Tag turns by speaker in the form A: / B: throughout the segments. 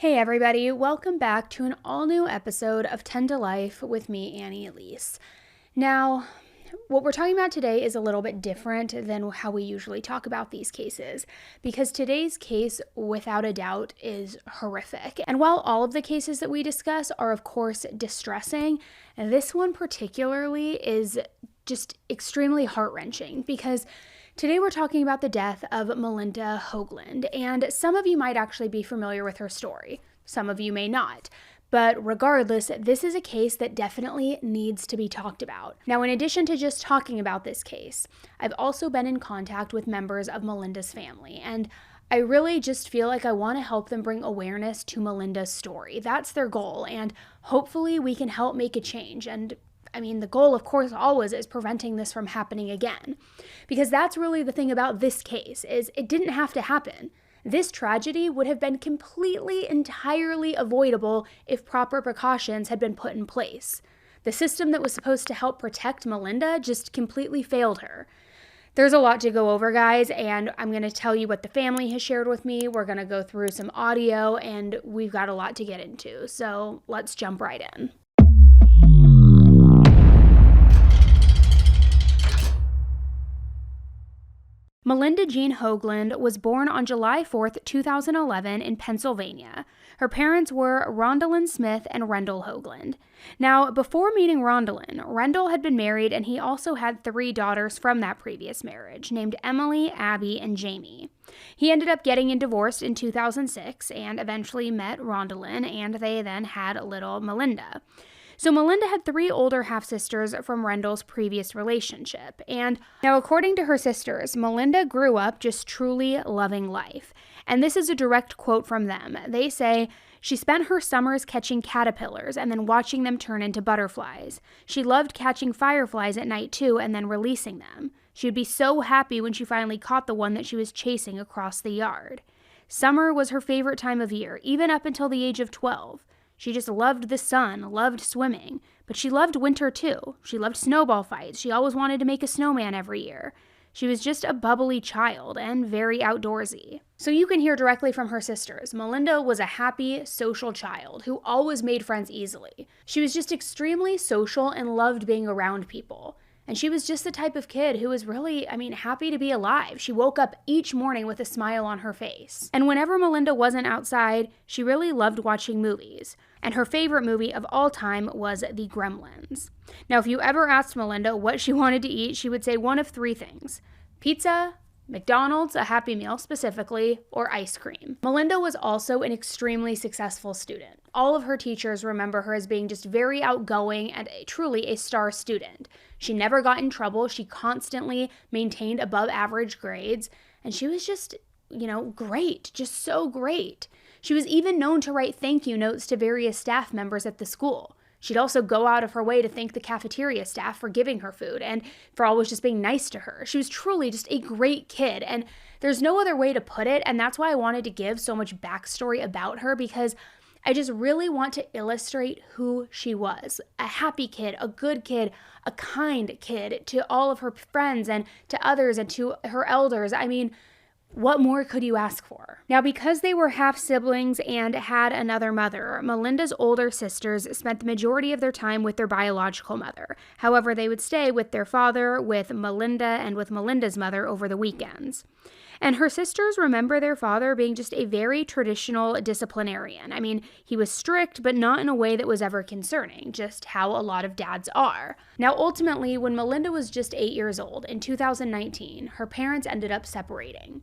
A: Hey everybody, welcome back to an all-new episode of 10 to Life with me, Annie Elise. Now, what we're talking about today is a little bit different than how we usually talk about these cases, because today's case, without a doubt, is horrific. And while all of the cases that we discuss are, of course, distressing, this one particularly is just extremely heart-wrenching, because today we're talking about the death of Malinda Hoagland, and some of you might actually be familiar with her story. Some of you may not. But regardless, this is a case that definitely needs to be talked about. Now, in addition to just talking about this case, I've also been in contact with members of Malinda's family, and I really just feel like I want to help them bring awareness to Malinda's story. That's their goal, and hopefully we can help make a change. And the goal, of course, always is preventing this from happening again. Because that's really the thing about this case, is it didn't have to happen. This tragedy would have been completely, entirely avoidable if proper precautions had been put in place. The system that was supposed to help protect Malinda just completely failed her. There's a lot to go over, guys, and I'm going to tell you what the family has shared with me. We're going to go through some audio, and we've got a lot to get into. So let's jump right in. Malinda Jean Hoagland was born on July 4th, 2011 in Pennsylvania. Her parents were Rondalyn Smith and Rendell Hoagland. Now, before meeting Rondalyn, Rendell had been married and he also had 3 daughters from that previous marriage, named Emily, Abby, and Jamie. He ended up getting divorced in 2006 and eventually met Rondalyn, and they then had little Malinda. So Malinda had 3 older half-sisters from Rendell's previous relationship, and now according to her sisters, Malinda grew up just truly loving life. And this is a direct quote from them. They say, "She spent her summers catching caterpillars and then watching them turn into butterflies. She loved catching fireflies at night too and then releasing them. She would be so happy when she finally caught the one that she was chasing across the yard. Summer was her favorite time of year, even up until the age of 12. She just loved the sun, loved swimming, but she loved winter too. She loved snowball fights. She always wanted to make a snowman every year. She was just a bubbly child and very outdoorsy." So you can hear directly from her sisters, Malinda was a happy, social child who always made friends easily. She was just extremely social and loved being around people. And she was just the type of kid who was really, happy to be alive. She woke up each morning with a smile on her face. And whenever Malinda wasn't outside, she really loved watching movies. And her favorite movie of all time was The Gremlins. Now, if you ever asked Malinda what she wanted to eat, she would say one of 3 things: pizza, McDonald's, a Happy Meal specifically, or ice cream. Malinda was also an extremely successful student. All of her teachers remember her as being just very outgoing and truly a star student. She never got in trouble. She constantly maintained above average grades, and she was just, great, just so great. She was even known to write thank you notes to various staff members at the school. She'd also go out of her way to thank the cafeteria staff for giving her food and for always just being nice to her. She was truly just a great kid, and there's no other way to put it, and that's why I wanted to give so much backstory about her, because I just really want to illustrate who she was. A happy kid, a good kid, a kind kid to all of her friends and to others and to her elders. What more could you ask for? Now, because they were half-siblings and had another mother, Malinda's older sisters spent the majority of their time with their biological mother. However, they would stay with their father, with Malinda, and with Malinda's mother over the weekends. And her sisters remember their father being just a very traditional disciplinarian. He was strict, but not in a way that was ever concerning, just how a lot of dads are. Now, ultimately, when Malinda was just 8 years old, in 2019, her parents ended up separating.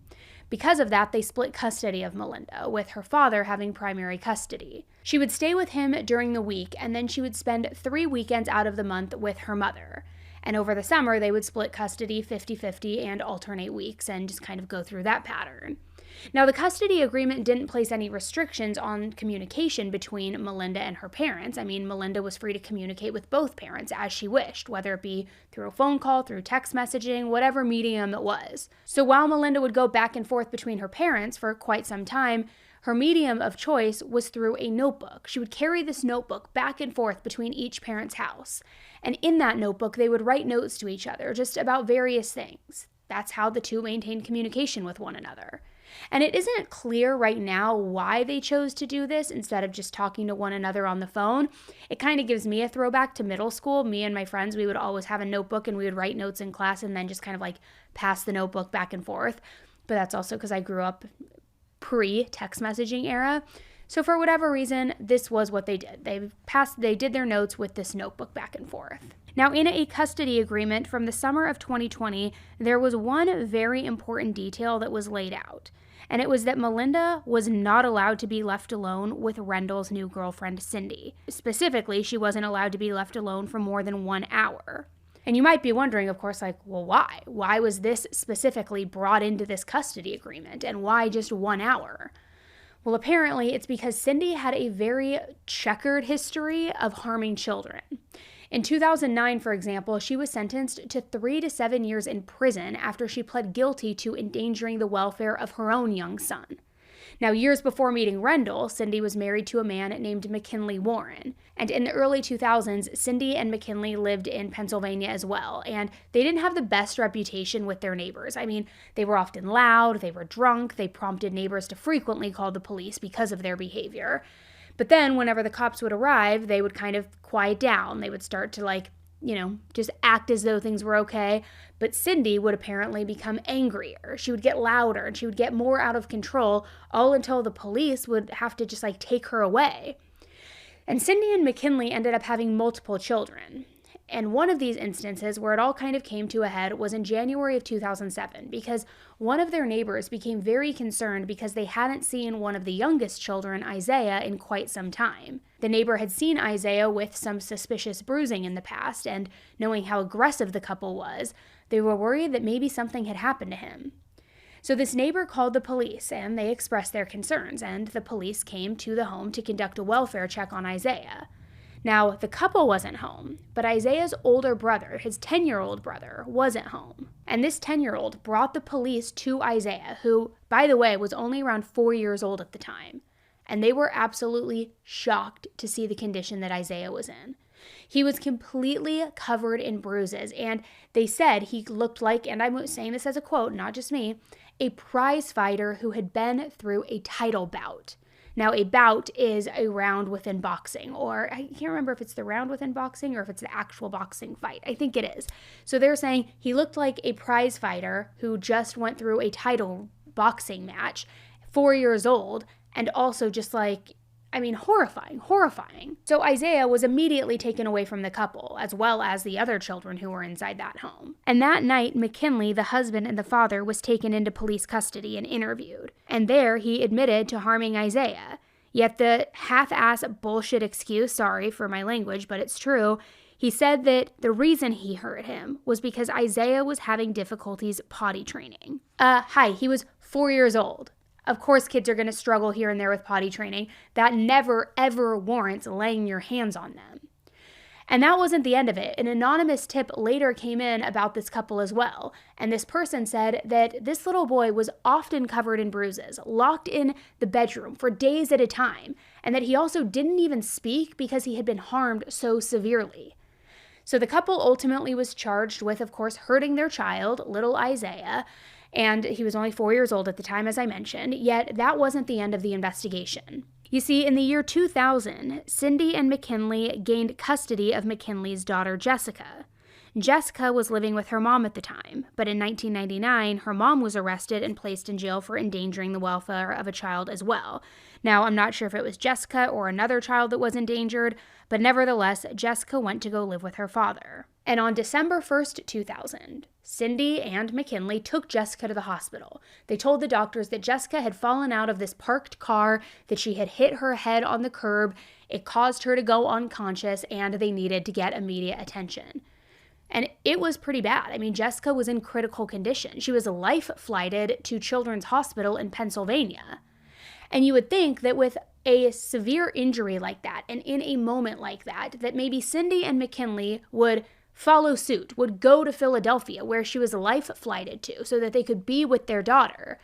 A: Because of that, they split custody of Malinda, with her father having primary custody. She would stay with him during the week, and then she would spend 3 weekends out of the month with her mother. And over the summer, they would split custody 50-50 and alternate weeks and just kind of go through that pattern. Now, the custody agreement didn't place any restrictions on communication between Malinda and her parents. Malinda was free to communicate with both parents as she wished, whether it be through a phone call, through text messaging, whatever medium it was. So while Malinda would go back and forth between her parents for quite some time, her medium of choice was through a notebook. She would carry this notebook back and forth between each parent's house. And in that notebook, they would write notes to each other just about various things. That's how the two maintained communication with one another. And it isn't clear right now why they chose to do this instead of just talking to one another on the phone. It kind of gives me a throwback to middle school. Me and my friends, we would always have a notebook and we would write notes in class and then just kind of like pass the notebook back and forth. But that's also because I grew up pre-text messaging era. So for whatever reason, this was what they did. They did their notes with this notebook back and forth. Now, in a custody agreement from the summer of 2020, there was one very important detail that was laid out. And it was that Malinda was not allowed to be left alone with Rendell's new girlfriend, Cindy. Specifically, she wasn't allowed to be left alone for more than 1 hour. And you might be wondering, of course, like, well, why? Why was this specifically brought into this custody agreement? And why just 1 hour? Well, apparently it's because Cindy had a very checkered history of harming children. In 2009, for example, she was sentenced to 3 to 7 years in prison after she pled guilty to endangering the welfare of her own young son. Now, years before meeting Rendell, Cindy was married to a man named McKinley Warren. And in the early 2000s, Cindy and McKinley lived in Pennsylvania as well. And they didn't have the best reputation with their neighbors. I mean, they were often loud, they were drunk, they prompted neighbors to frequently call the police because of their behavior. But then whenever the cops would arrive, they would kind of quiet down. They would start to just act as though things were okay. But Cindy would apparently become angrier. She would get louder and she would get more out of control, all until the police would have to just take her away. And Cindy and McKinley ended up having multiple children. And one of these instances where it all kind of came to a head was in January of 2007, because one of their neighbors became very concerned because they hadn't seen one of the youngest children, Isaiah, in quite some time. The neighbor had seen Isaiah with some suspicious bruising in the past, and knowing how aggressive the couple was, they were worried that maybe something had happened to him. So this neighbor called the police, and they expressed their concerns, and the police came to the home to conduct a welfare check on Isaiah. Now, the couple wasn't home, but Isaiah's older brother, his 10-year-old brother, was at home. And this 10-year-old brought the police to Isaiah, who, by the way, was only around 4 years old at the time. And they were absolutely shocked to see the condition that Isaiah was in. He was completely covered in bruises, and they said he looked like, and I'm saying this as a quote, not just me, a prize fighter who had been through a title bout. Now, a bout is a round within boxing, or I can't remember if it's the round within boxing or if it's the actual boxing fight. I think it is. So they're saying he looked like a prize fighter who just went through a title boxing match, 4 years old, and also just horrifying. So Isaiah was immediately taken away from the couple, as well as the other children who were inside that home. And that night, McKinley, the husband and the father, was taken into police custody and interviewed. And there, he admitted to harming Isaiah. Yet the half-ass bullshit excuse, sorry for my language, but it's true, he said that the reason he hurt him was because Isaiah was having difficulties potty training. He was 4 years old. Of course, kids are going to struggle here and there with potty training. That never, ever warrants laying your hands on them. And that wasn't the end of it. An anonymous tip later came in about this couple as well. And this person said that this little boy was often covered in bruises, locked in the bedroom for days at a time, and that he also didn't even speak because he had been harmed so severely. So the couple ultimately was charged with, of course, hurting their child, little Isaiah, and he was only 4 years old at the time, as I mentioned, yet that wasn't the end of the investigation. You see, in the year 2000, Cindy and McKinley gained custody of McKinley's daughter, Jessica. Jessica was living with her mom at the time, but in 1999, her mom was arrested and placed in jail for endangering the welfare of a child as well. Now, I'm not sure if it was Jessica or another child that was endangered, but nevertheless, Jessica went to go live with her father. And on December 1st, 2000, Cindy and McKinley took Jessica to the hospital. They told the doctors that Jessica had fallen out of this parked car, that she had hit her head on the curb, it caused her to go unconscious, and they needed to get immediate attention. And it was pretty bad. I mean, Jessica was in critical condition. She was life-flighted to Children's Hospital in Pennsylvania. And you would think that with a severe injury like that, and in a moment like that, that maybe Cindy and McKinley would follow suit, would go to Philadelphia, where she was life-flighted to, so that they could be with their daughter.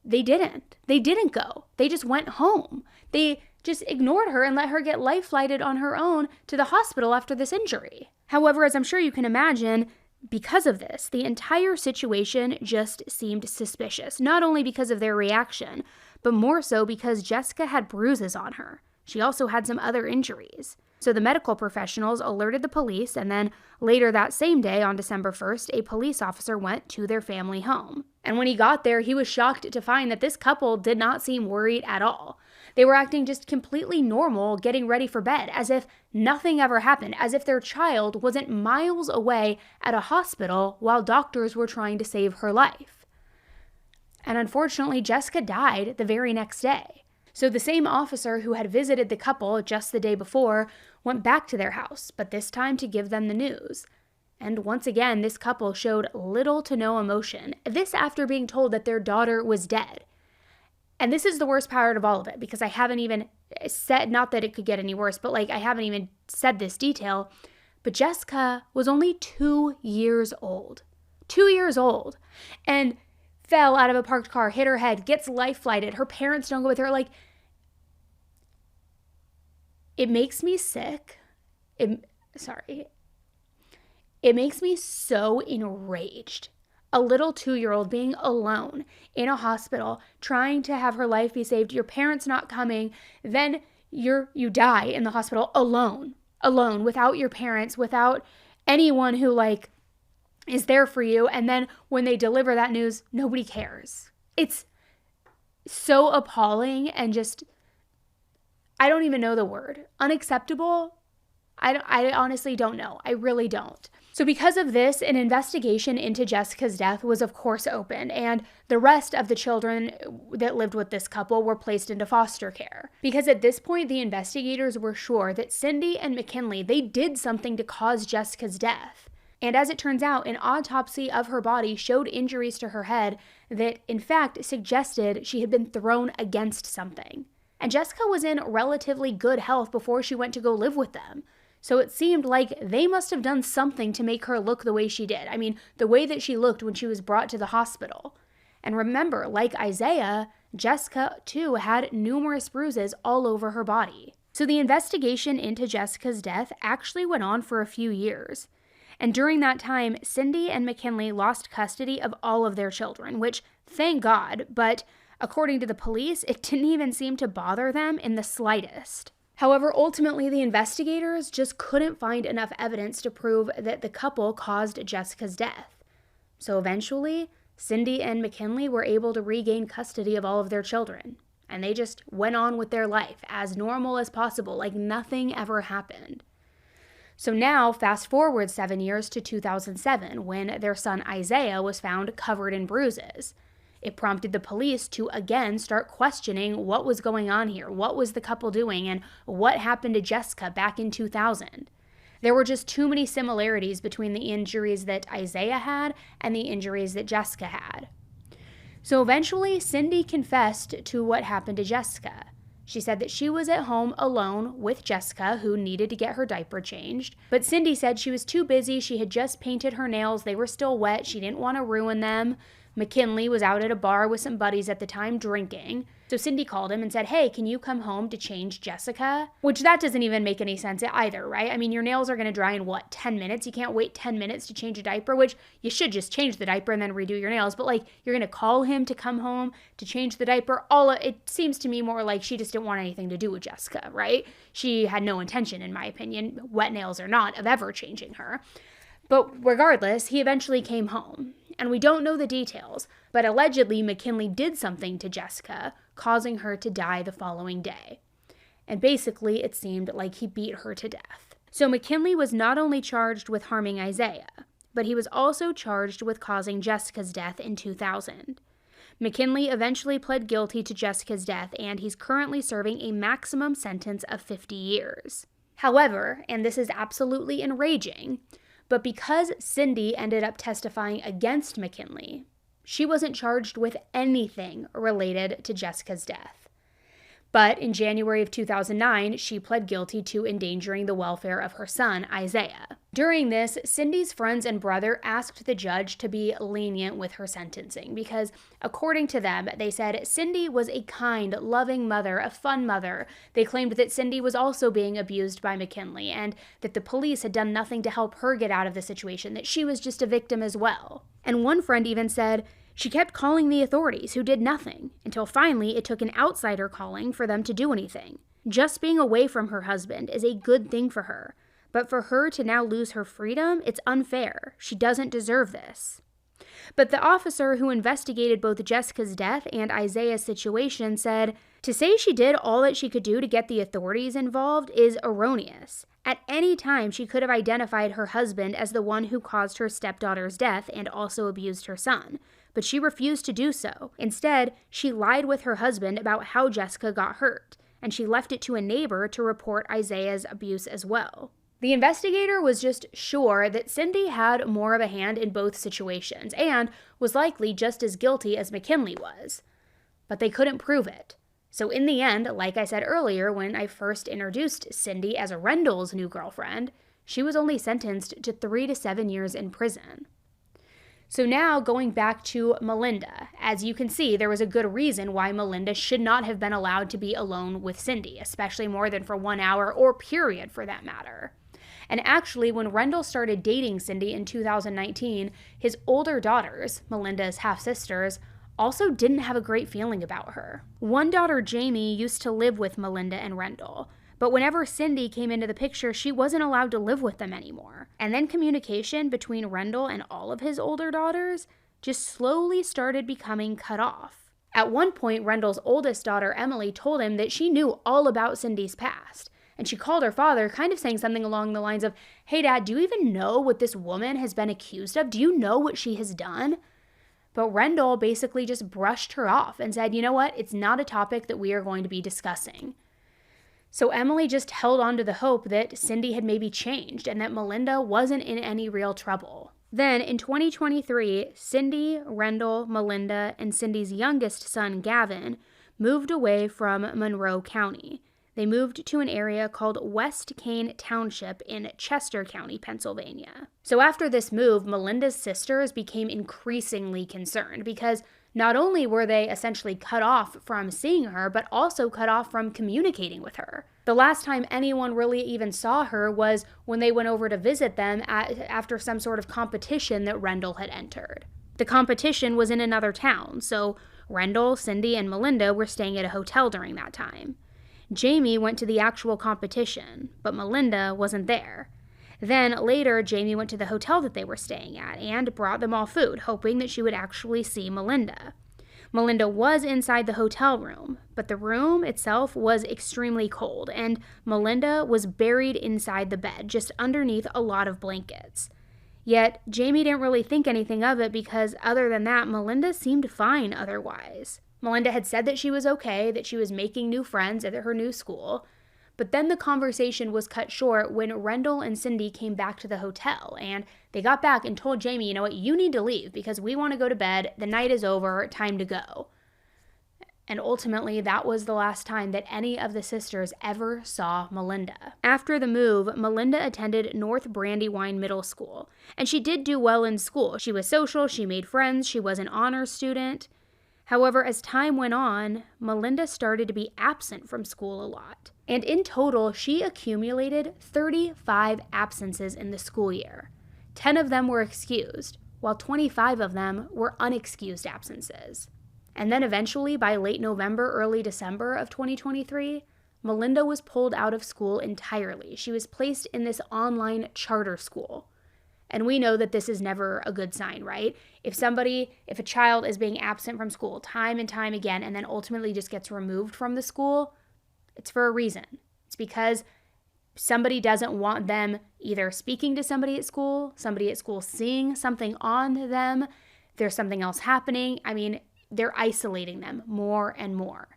A: They didn't. They didn't go. They just went home. They just ignored her and let her get life-flighted on her own to the hospital after this injury. However, as I'm sure you can imagine, because of this, the entire situation just seemed suspicious, not only because of their reaction, but more so because Jessica had bruises on her. She also had some other injuries. So the medical professionals alerted the police, and then later that same day, on December 1st, a police officer went to their family home. And when he got there, he was shocked to find that this couple did not seem worried at all. They were acting just completely normal, getting ready for bed, as if nothing ever happened, as if their child wasn't miles away at a hospital while doctors were trying to save her life. And unfortunately, Jessica died the very next day. So the same officer who had visited the couple just the day before went back to their house, but this time to give them the news. And once again, this couple showed little to no emotion, this after being told that their daughter was dead. And this is the worst part of all of it, because I haven't even said, not that it could get any worse, but I haven't even said this detail, but Jessica was only 2 years old. 2 years old. And fell out of a parked car, hit her head, gets life flighted. Her parents don't go with her. It makes me sick. It makes me so enraged. A little 2-year-old being alone in a hospital, trying to have her life be saved, your parents not coming, then you die in the hospital alone, without your parents, without anyone who is there for you, and then when they deliver that news, nobody cares. It's so appalling and just, I don't even know the word. Unacceptable? I honestly don't know. I really don't. So because of this, an investigation into Jessica's death was of course opened, and the rest of the children that lived with this couple were placed into foster care. Because at this point, the investigators were sure that Cindy and McKinley, they did something to cause Jessica's death. And as it turns out, an autopsy of her body showed injuries to her head that, in fact, suggested she had been thrown against something. And Jessica was in relatively good health before she went to go live with them. So it seemed like they must have done something to make her look the way she did. I mean, the way that she looked when she was brought to the hospital. And remember, like Isaiah, Jessica, too, had numerous bruises all over her body. So the investigation into Jessica's death actually went on for a few years. And during that time, Cindy and McKinley lost custody of all of their children, which, thank God, but according to the police, it didn't even seem to bother them in the slightest. However, ultimately, the investigators just couldn't find enough evidence to prove that the couple caused Jessica's death. So eventually, Cindy and McKinley were able to regain custody of all of their children, and they just went on with their life as normal as possible, like nothing ever happened. So now, fast forward 7 years to 2007, when their son Isaiah was found covered in bruises. It prompted the police to again start questioning what was going on here, what was the couple doing, and what happened to Jessica back in 2000. There were just too many similarities between the injuries that Isaiah had and the injuries that Jessica had. So eventually, Cindy confessed to what happened to Jessica. She said that she was at home alone with Jessica, who needed to get her diaper changed. But Cindy said she was too busy. She had just painted her nails. They were still wet. She didn't want to ruin them. McKinley was out at a bar with some buddies at the time drinking. So Cindy called him and said, "Hey, can you come home to change Jessica?" Which that doesn't even make any sense either, right? I mean, your nails are going to dry in 10 minutes? You can't wait 10 minutes to change a diaper, which you should just change the diaper and then redo your nails. But you're going to call him to come home to change the diaper? It seems to me more like she just didn't want anything to do with Jessica, right? She had no intention, in my opinion, wet nails or not, of ever changing her. But regardless, he eventually came home. And we don't know the details, but allegedly McKinley did something to Jessica, causing her to die the following day. And basically, it seemed like he beat her to death. So McKinley was not only charged with harming Isaiah, but he was also charged with causing Jessica's death in 2000. McKinley eventually pled guilty to Jessica's death, and he's currently serving a maximum sentence of 50 years. However, and this is absolutely enraging, but because Cindy ended up testifying against McKinley, she wasn't charged with anything related to Jessica's death. But in January of 2009, she pled guilty to endangering the welfare of her son, Isaiah. During this, Cindy's friends and brother asked the judge to be lenient with her sentencing because, according to them, they said Cindy was a kind, loving mother, a fun mother. They claimed that Cindy was also being abused by McKinley and that the police had done nothing to help her get out of the situation, that she was just a victim as well. And one friend even said, she kept calling the authorities, who did nothing, until finally it took an outsider calling for them to do anything. Just being away from her husband is a good thing for her. But for her to now lose her freedom, it's unfair. She doesn't deserve this. But the officer who investigated both Jessica's death and Isaiah's situation said, to say she did all that she could do to get the authorities involved is erroneous. At any time, she could have identified her husband as the one who caused her stepdaughter's death and also abused her son. But she refused to do so. Instead, she lied with her husband about how Jessica got hurt, and she left it to a neighbor to report Isaiah's abuse as well. The investigator was just sure that Cindy had more of a hand in both situations and was likely just as guilty as McKinley was. But they couldn't prove it. So in the end, like I said earlier when I first introduced Cindy as Rendell's new girlfriend, she was only sentenced to 3 to 7 years in prison. So now going back to Malinda, as you can see, there was a good reason why Malinda should not have been allowed to be alone with Cindy, especially more than for 1 hour or period for that matter. And actually, when Rendell started dating Cindy in 2019, his older daughters, Malinda's half-sisters, also didn't have a great feeling about her. One daughter, Jamie, used to live with Malinda and Rendell, but whenever Cindy came into the picture, she wasn't allowed to live with them anymore. And then communication between Rendell and all of his older daughters just slowly started becoming cut off. At one point, Rendell's oldest daughter, Emily, told him that she knew all about Cindy's past. And she called her father, kind of saying something along the lines of, hey, Dad, do you even know what this woman has been accused of? Do you know what she has done? But Rendell basically just brushed her off and said, you know what? It's not a topic that we are going to be discussing. So Emily just held on to the hope that Cindy had maybe changed and that Malinda wasn't in any real trouble. Then in 2023, Cindy, Rendell, Malinda, and Cindy's youngest son, Gavin, moved away from Monroe County. They moved to an area called West Kane Township in Chester County, Pennsylvania. So after this move, Malinda's sisters became increasingly concerned because not only were they essentially cut off from seeing her, but also cut off from communicating with her. The last time anyone really even saw her was when they went over to visit them after some sort of competition that Rendell had entered. The competition was in another town, so Rendell, Cindy, and Malinda were staying at a hotel during that time. Jamie went to the actual competition, but Malinda wasn't there. Then later, Jamie went to the hotel that they were staying at and brought them all food, hoping that she would actually see Malinda. Malinda was inside the hotel room, but the room itself was extremely cold, and Malinda was buried inside the bed, just underneath a lot of blankets. Yet, Jamie didn't really think anything of it because other than that, Malinda seemed fine otherwise. Malinda had said that she was okay, that she was making new friends at her new school, but then the conversation was cut short when Rendell and Cindy came back to the hotel, and they got back and told Jamie, you know what, you need to leave because we want to go to bed, the night is over, time to go. And ultimately, that was the last time that any of the sisters ever saw Malinda. After the move, Malinda attended North Brandywine Middle School, and she did do well in school. She was social, she made friends, she was an honors student. However, as time went on, Malinda started to be absent from school a lot. And in total, she accumulated 35 absences in the school year. 10 of them were excused, while 25 of them were unexcused absences. And then eventually, by late November, early December of 2023, Malinda was pulled out of school entirely. She was placed in this online charter school. And we know that this is never a good sign, right? If a child is being absent from school time and time again and then ultimately just gets removed from the school, it's for a reason. It's because somebody doesn't want them either speaking to somebody at school seeing something on them, there's something else happening. I mean, they're isolating them more and more.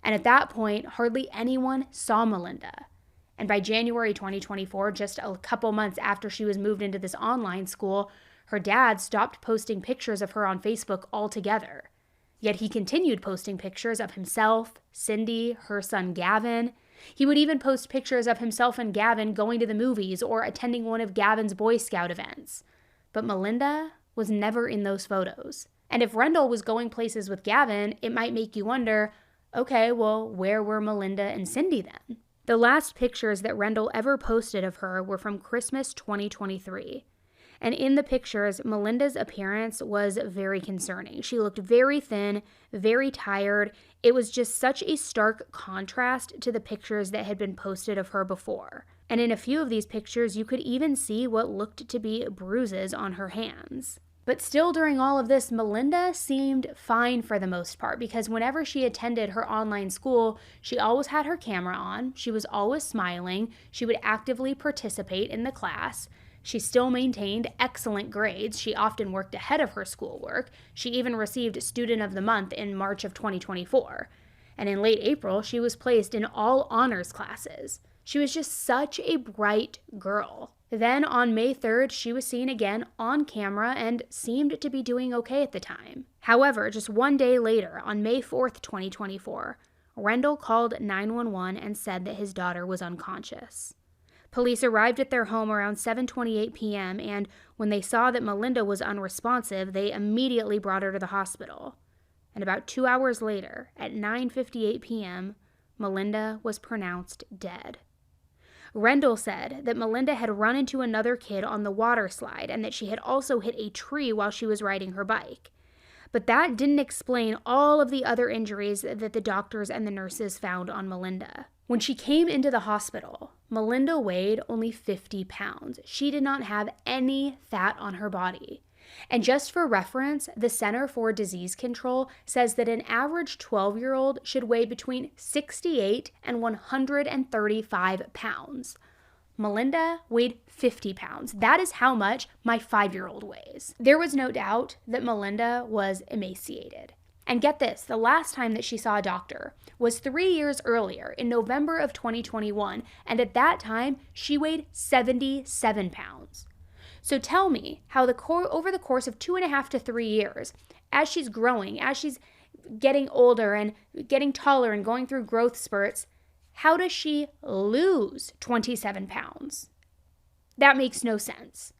A: And at that point, hardly anyone saw Malinda. And by January 2024, just a couple months after she was moved into this online school, her dad stopped posting pictures of her on Facebook altogether. Yet he continued posting pictures of himself, Cindy, her son Gavin, He would even post pictures of himself and Gavin going to the movies or attending one of Gavin's Boy Scout events. But Malinda was never in those photos. And if Rendell was going places with Gavin, it might make you wonder, okay, well, where were Malinda and Cindy then? The last pictures that Rendell ever posted of her were from Christmas 2023. And in the pictures, Malinda's appearance was very concerning. She looked very thin, very tired. It was just such a stark contrast to the pictures that had been posted of her before. And in a few of these pictures, you could even see what looked to be bruises on her hands. But still, during all of this, Malinda seemed fine for the most part, because whenever she attended her online school, she always had her camera on, she was always smiling, she would actively participate in the class. She still maintained excellent grades. She often worked ahead of her schoolwork. She even received Student of the Month in March of 2024. And in late April, she was placed in all honors classes. She was just such a bright girl. Then on May 3rd, she was seen again on camera and seemed to be doing okay at the time. However, just one day later, on May 4th, 2024, Rendell called 911 and said that his daughter was unconscious. Police arrived at their home around 7:28 p.m., and when they saw that Malinda was unresponsive, they immediately brought her to the hospital. And about 2 hours later, at 9:58 p.m., Malinda was pronounced dead. Rendell said that Malinda had run into another kid on the water slide and that she had also hit a tree while she was riding her bike. But that didn't explain all of the other injuries that the doctors and the nurses found on Malinda. When she came into the hospital, Malinda weighed only 50 pounds. She did not have any fat on her body. And just for reference, the Center for Disease Control says that an average 12-year-old should weigh between 68 and 135 pounds. Malinda weighed 50 pounds. That is how much my 5-year-old weighs. There was no doubt that Malinda was emaciated. And get this, the last time that she saw a doctor was 3 years earlier in November of 2021, and at that time, she weighed 77 pounds. So tell me how over the course of 2.5 to 3 years, as she's growing, as she's getting older and getting taller and going through growth spurts, how does she lose 27 pounds? That makes no sense.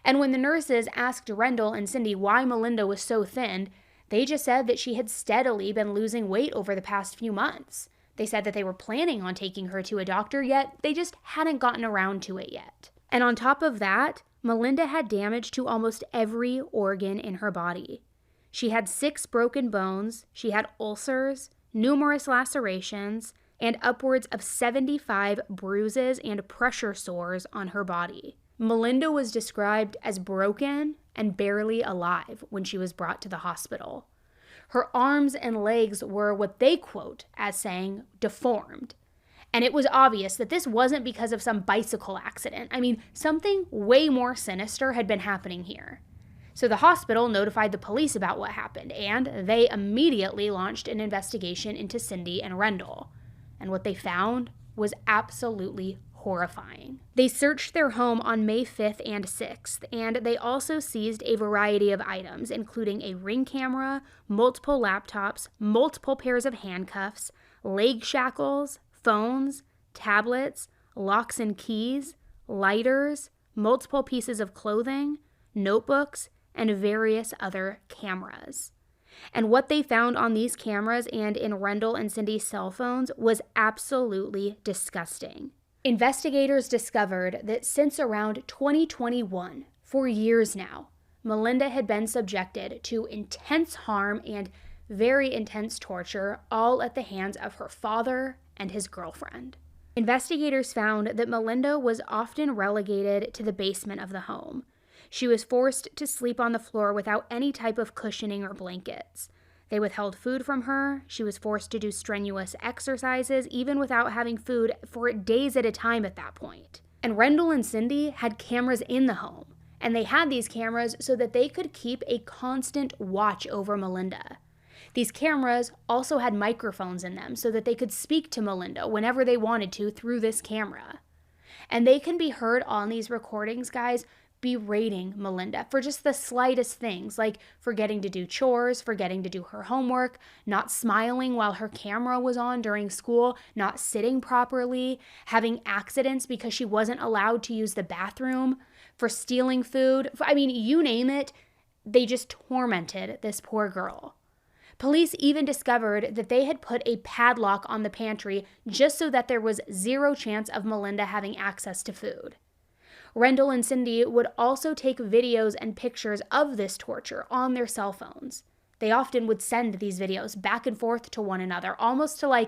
A: And when the nurses asked Rendell and Cindy why Malinda was so thin, they just said that she had steadily been losing weight over the past few months. They said that they were planning on taking her to a doctor, yet they just hadn't gotten around to it yet. And on top of that, Malinda had damage to almost every organ in her body. She had 6 broken bones, she had ulcers, numerous lacerations, and upwards of 75 bruises and pressure sores on her body. Malinda was described as broken and barely alive when she was brought to the hospital. Her arms and legs were what they quote as saying deformed. And it was obvious that this wasn't because of some bicycle accident. I mean, something way more sinister had been happening here. So the hospital notified the police about what happened, and they immediately launched an investigation into Cindy and Rendell. And what they found was absolutely horrifying. They searched their home on May 5th and 6th, and they also seized a variety of items, including a ring camera, multiple laptops, multiple pairs of handcuffs, leg shackles, phones, tablets, locks and keys, lighters, multiple pieces of clothing, notebooks, and various other cameras. And what they found on these cameras and in Rendell and Cindy's cell phones was absolutely disgusting. Investigators discovered that since around 2021, for years now, Malinda had been subjected to intense harm and very intense torture, all at the hands of her father and his girlfriend. Investigators found that Malinda was often relegated to the basement of the home. She was forced to sleep on the floor without any type of cushioning or blankets. They withheld food from her. She was forced to do strenuous exercises, even without having food, for days at a time at that point. And Rendell and Cindy had cameras in the home, and they had these cameras so that they could keep a constant watch over Malinda. These cameras also had microphones in them so that they could speak to Malinda whenever they wanted to through this camera. And they can be heard on these recordings, guys, berating Malinda for just the slightest things, like forgetting to do chores, forgetting to do her homework, not smiling while her camera was on during school, not sitting properly, having accidents because she wasn't allowed to use the bathroom, for stealing food. I mean, you name it, they just tormented this poor girl. Police even discovered that they had put a padlock on the pantry just so that there was zero chance of Malinda having access to food. Rendell and Cindy would also take videos and pictures of this torture on their cell phones. They often would send these videos back and forth to one another, almost to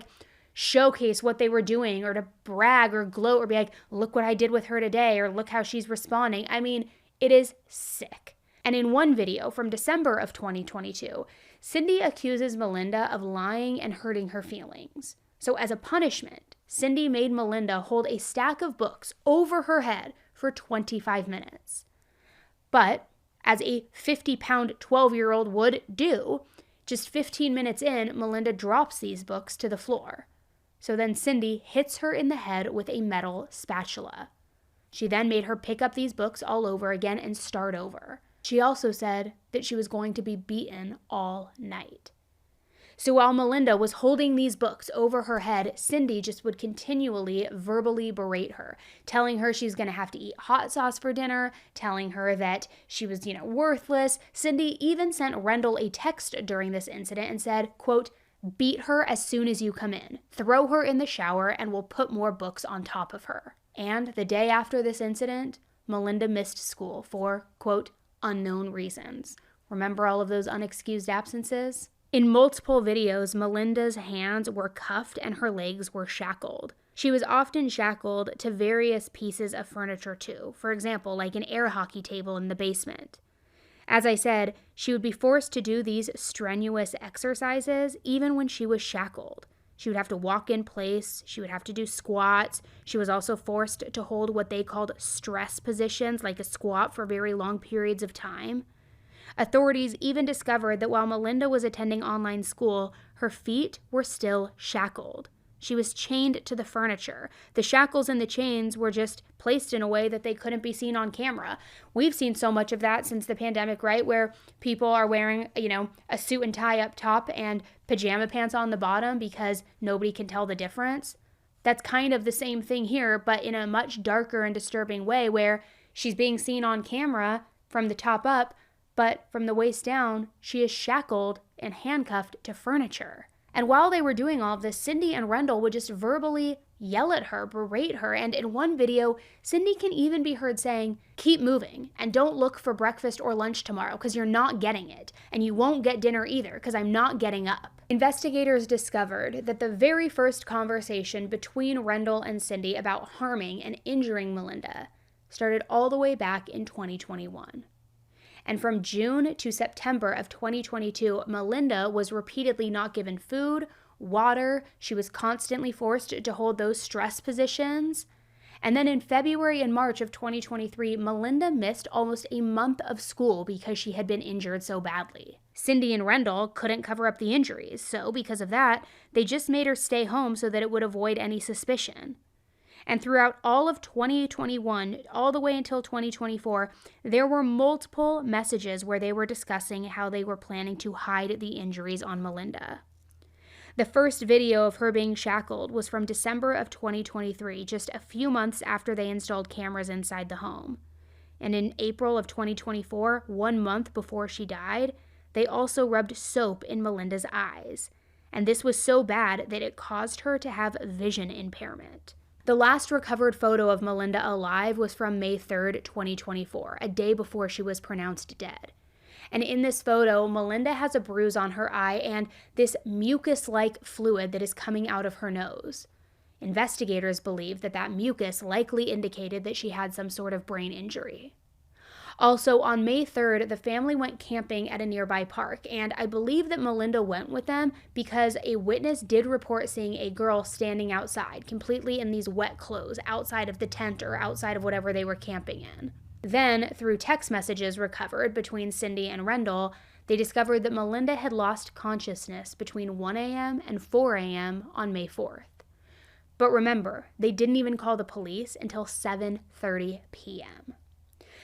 A: showcase what they were doing or to brag or gloat or be like, look what I did with her today, or look how she's responding. I mean, it is sick. And in one video from December of 2022, Cindy accuses Malinda of lying and hurting her feelings. So as a punishment, Cindy made Malinda hold a stack of books over her head for 25 minutes. But as a 50-pound 12-year-old would do, just 15 minutes in, Malinda drops these books to the floor. So then Cindy hits her in the head with a metal spatula. She then made her pick up these books all over again and start over. She also said that she was going to be beaten all night. So while Malinda was holding these books over her head, Cindy just would continually verbally berate her, telling her she's going to have to eat hot sauce for dinner, telling her that she was, worthless. Cindy even sent Rendell a text during this incident and said, quote, "Beat her as soon as you come in. Throw her in the shower and we'll put more books on top of her." And the day after this incident, Malinda missed school for, quote, "unknown reasons." Remember all of those unexcused absences? In multiple videos, Malinda's hands were cuffed and her legs were shackled. She was often shackled to various pieces of furniture too, for example, like an air hockey table in the basement. As I said, she would be forced to do these strenuous exercises even when she was shackled. She would have to walk in place, she would have to do squats. She was also forced to hold what they called stress positions, like a squat, for very long periods of time. Authorities even discovered that while Malinda was attending online school, her feet were still shackled. She was chained to the furniture. The shackles and the chains were just placed in a way that they couldn't be seen on camera. We've seen so much of that since the pandemic, right? Where people are wearing, a suit and tie up top and pajama pants on the bottom because nobody can tell the difference. That's kind of the same thing here, but in a much darker and disturbing way, where she's being seen on camera from the top up, but from the waist down, she is shackled and handcuffed to furniture. And while they were doing all of this, Cindy and Rendell would just verbally yell at her, berate her, and in one video, Cindy can even be heard saying, "Keep moving, and don't look for breakfast or lunch tomorrow because you're not getting it, and you won't get dinner either because I'm not getting up." Investigators discovered that the very first conversation between Rendell and Cindy about harming and injuring Malinda started all the way back in 2021. And from June to September of 2022, Malinda was repeatedly not given food, water. She was constantly forced to hold those stress positions. And then in February and March of 2023, Malinda missed almost a month of school because she had been injured so badly. Cindy and Rendell couldn't cover up the injuries, so because of that, they just made her stay home so that it would avoid any suspicion. And throughout all of 2021, all the way until 2024, there were multiple messages where they were discussing how they were planning to hide the injuries on Malinda. The first video of her being shackled was from December of 2023, just a few months after they installed cameras inside the home. And in April of 2024, 1 month before she died, they also rubbed soap in Malinda's eyes. And this was so bad that it caused her to have vision impairment. The last recovered photo of Malinda alive was from May 3rd, 2024, a day before she was pronounced dead. And in this photo, Malinda has a bruise on her eye and this mucus-like fluid that is coming out of her nose. Investigators believe that that mucus likely indicated that she had some sort of brain injury. Also, on May 3rd, the family went camping at a nearby park, and I believe that Malinda went with them because a witness did report seeing a girl standing outside, completely in these wet clothes, outside of the tent or outside of whatever they were camping in. Then, through text messages recovered between Cindy and Rendell, they discovered that Malinda had lost consciousness between 1 a.m. and 4 a.m. on May 4th. But remember, they didn't even call the police until 7:30 p.m.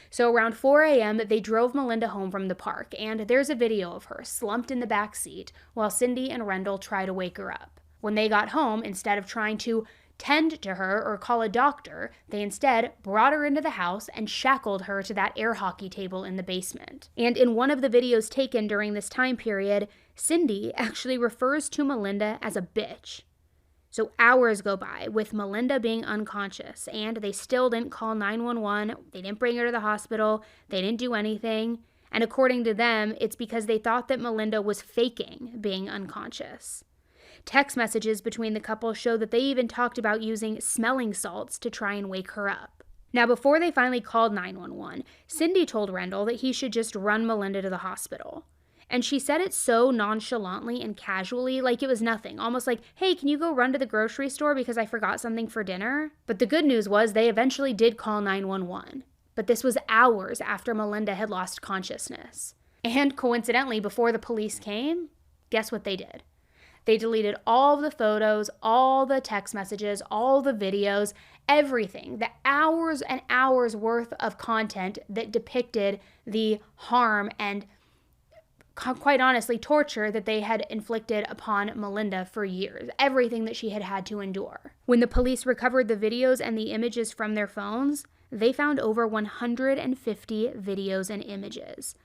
A: So around 4 a.m., they drove Malinda home from the park, and there's a video of her slumped in the back seat while Cindy and Rendell try to wake her up. When they got home, instead of trying to tend to her or call a doctor, they instead brought her into the house and shackled her to that air hockey table in the basement. And in one of the videos taken during this time period, Cindy actually refers to Malinda as a bitch. So hours go by with Malinda being unconscious, and they still didn't call 911, they didn't bring her to the hospital, they didn't do anything. And according to them, it's because they thought that Malinda was faking being unconscious. Text messages between the couple show that they even talked about using smelling salts to try and wake her up. Now, before they finally called 911, Cindy told Rendell that he should just run Malinda to the hospital. And she said it so nonchalantly and casually, like it was nothing, almost like, hey, can you go run to the grocery store because I forgot something for dinner? But the good news was they eventually did call 911. But this was hours after Malinda had lost consciousness. And coincidentally, before the police came, guess what they did? They deleted all of the photos, all the text messages, all the videos, everything, the hours and hours worth of content that depicted the harm and, quite honestly, torture that they had inflicted upon Malinda for years, everything that she had had to endure. When the police recovered the videos and the images from their phones, they found over 150 videos and images.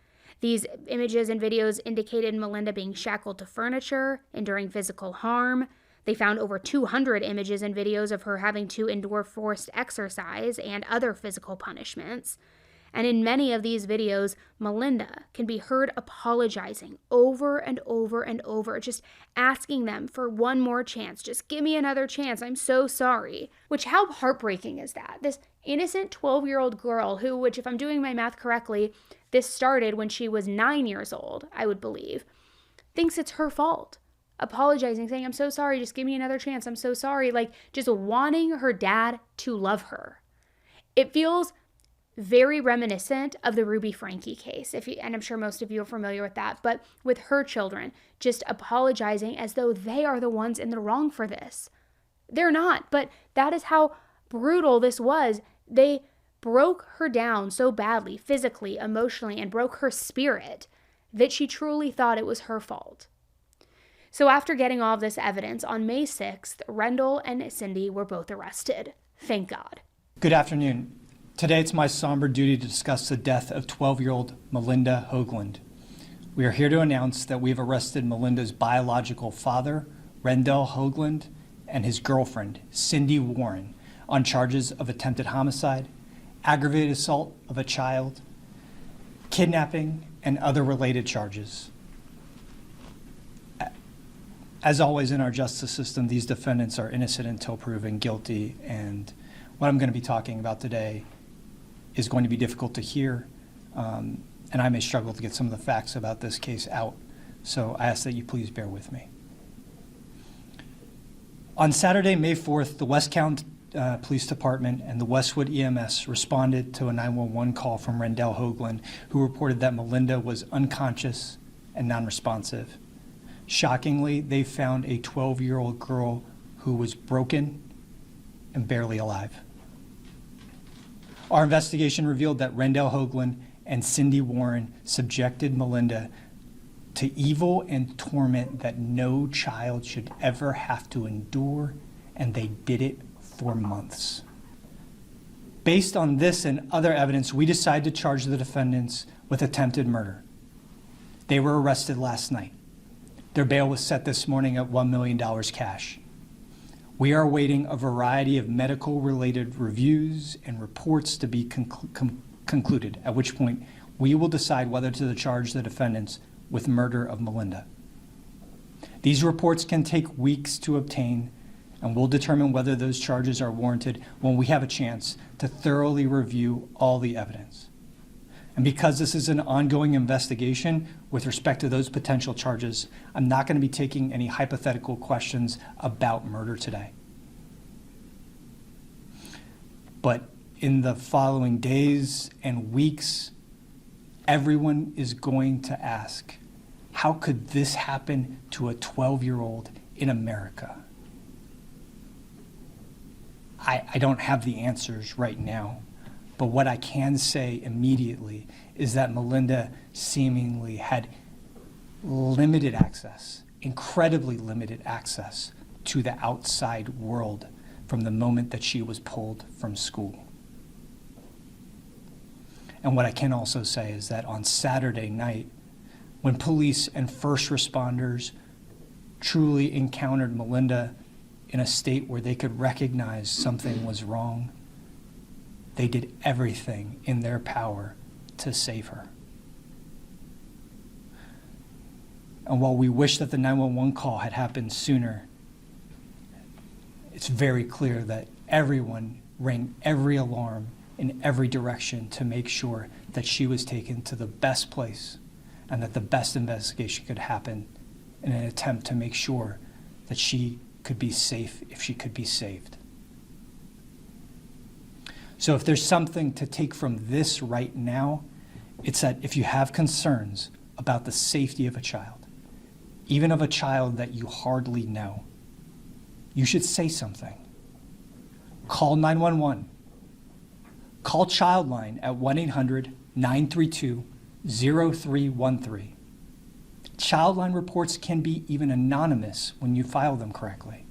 A: These images and videos indicated Malinda being shackled to furniture, enduring physical harm. They found over 200 images and videos of her having to endure forced exercise and other physical punishments. And in many of these videos, Malinda can be heard apologizing over and over and over, just asking them for one more chance. Just give me another chance. I'm so sorry. Which, how heartbreaking is that? This innocent 12-year-old girl who, which if I'm doing my math correctly, this started when she was 9 years old, I would believe, thinks it's her fault. Apologizing, saying, I'm so sorry, just give me another chance. I'm so sorry. Like, just wanting her dad to love her. It feels very reminiscent of the Ruby Franke case, and I'm sure most of you are familiar with that, but with her children, just apologizing as though they are the ones in the wrong for this. They're not, but that is how brutal this was. They broke her down so badly, physically, emotionally, and broke her spirit that she truly thought it was her fault. So after getting all of this evidence, on May 6th, Rendell and Cindy were both arrested. Thank God.
B: Good afternoon. Today it's my somber duty to discuss the death of 12-year-old Malinda Hoagland. We are here to announce that we have arrested Malinda's biological father, Rendell Hoagland, and his girlfriend, Cindy Warren, on charges of attempted homicide, aggravated assault of a child, kidnapping, and other related charges. As always in our justice system, these defendants are innocent until proven guilty, and what I'm going to be talking about today is going to be difficult to hear, and I may struggle to get some of the facts about this case out, so I ask that you please bear with me. On Saturday, May 4th, the West County Police Department and the Westwood EMS responded to a 911 call from Rendell Hoagland, who reported that Malinda was unconscious and non-responsive. Shockingly, they found a 12-year-old girl who was broken and barely alive. Our investigation revealed that Rendell Hoagland and Cindy Warren subjected Malinda to evil and torment that no child should ever have to endure, and they did it for months. Based on this and other evidence, we decided to charge the defendants with attempted murder. They were arrested last night. Their bail was set this morning at $1 million cash. We are awaiting a variety of medical-related reviews and reports to be concluded, at which point we will decide whether to charge the defendants with murder of Malinda. These reports can take weeks to obtain, and we'll determine whether those charges are warranted when we have a chance to thoroughly review all the evidence. And because this is an ongoing investigation with respect to those potential charges, I'm not going to be taking any hypothetical questions about murder today. But in the following days and weeks, everyone is going to ask, how could this happen to a 12-year-old in America? I don't have the answers right now, But what I can say immediately is that Malinda seemingly had limited access, incredibly limited access to the outside world from the moment that she was pulled from school. And what I can also say is that on Saturday night, when police and first responders truly encountered Malinda in a state where they could recognize something was wrong, they did everything in their power to save her. And while we wish that the 911 call had happened sooner, it's very clear that everyone rang every alarm in every direction to make sure that she was taken to the best place and that the best investigation could happen in an attempt to make sure that she could be safe if she could be saved. So if there's something to take from this right now, it's that if you have concerns about the safety of a child, even of a child that you hardly know, you should say something. Call 911. Call Childline at 1-800-932-0313. Childline reports can be even anonymous when you file them correctly.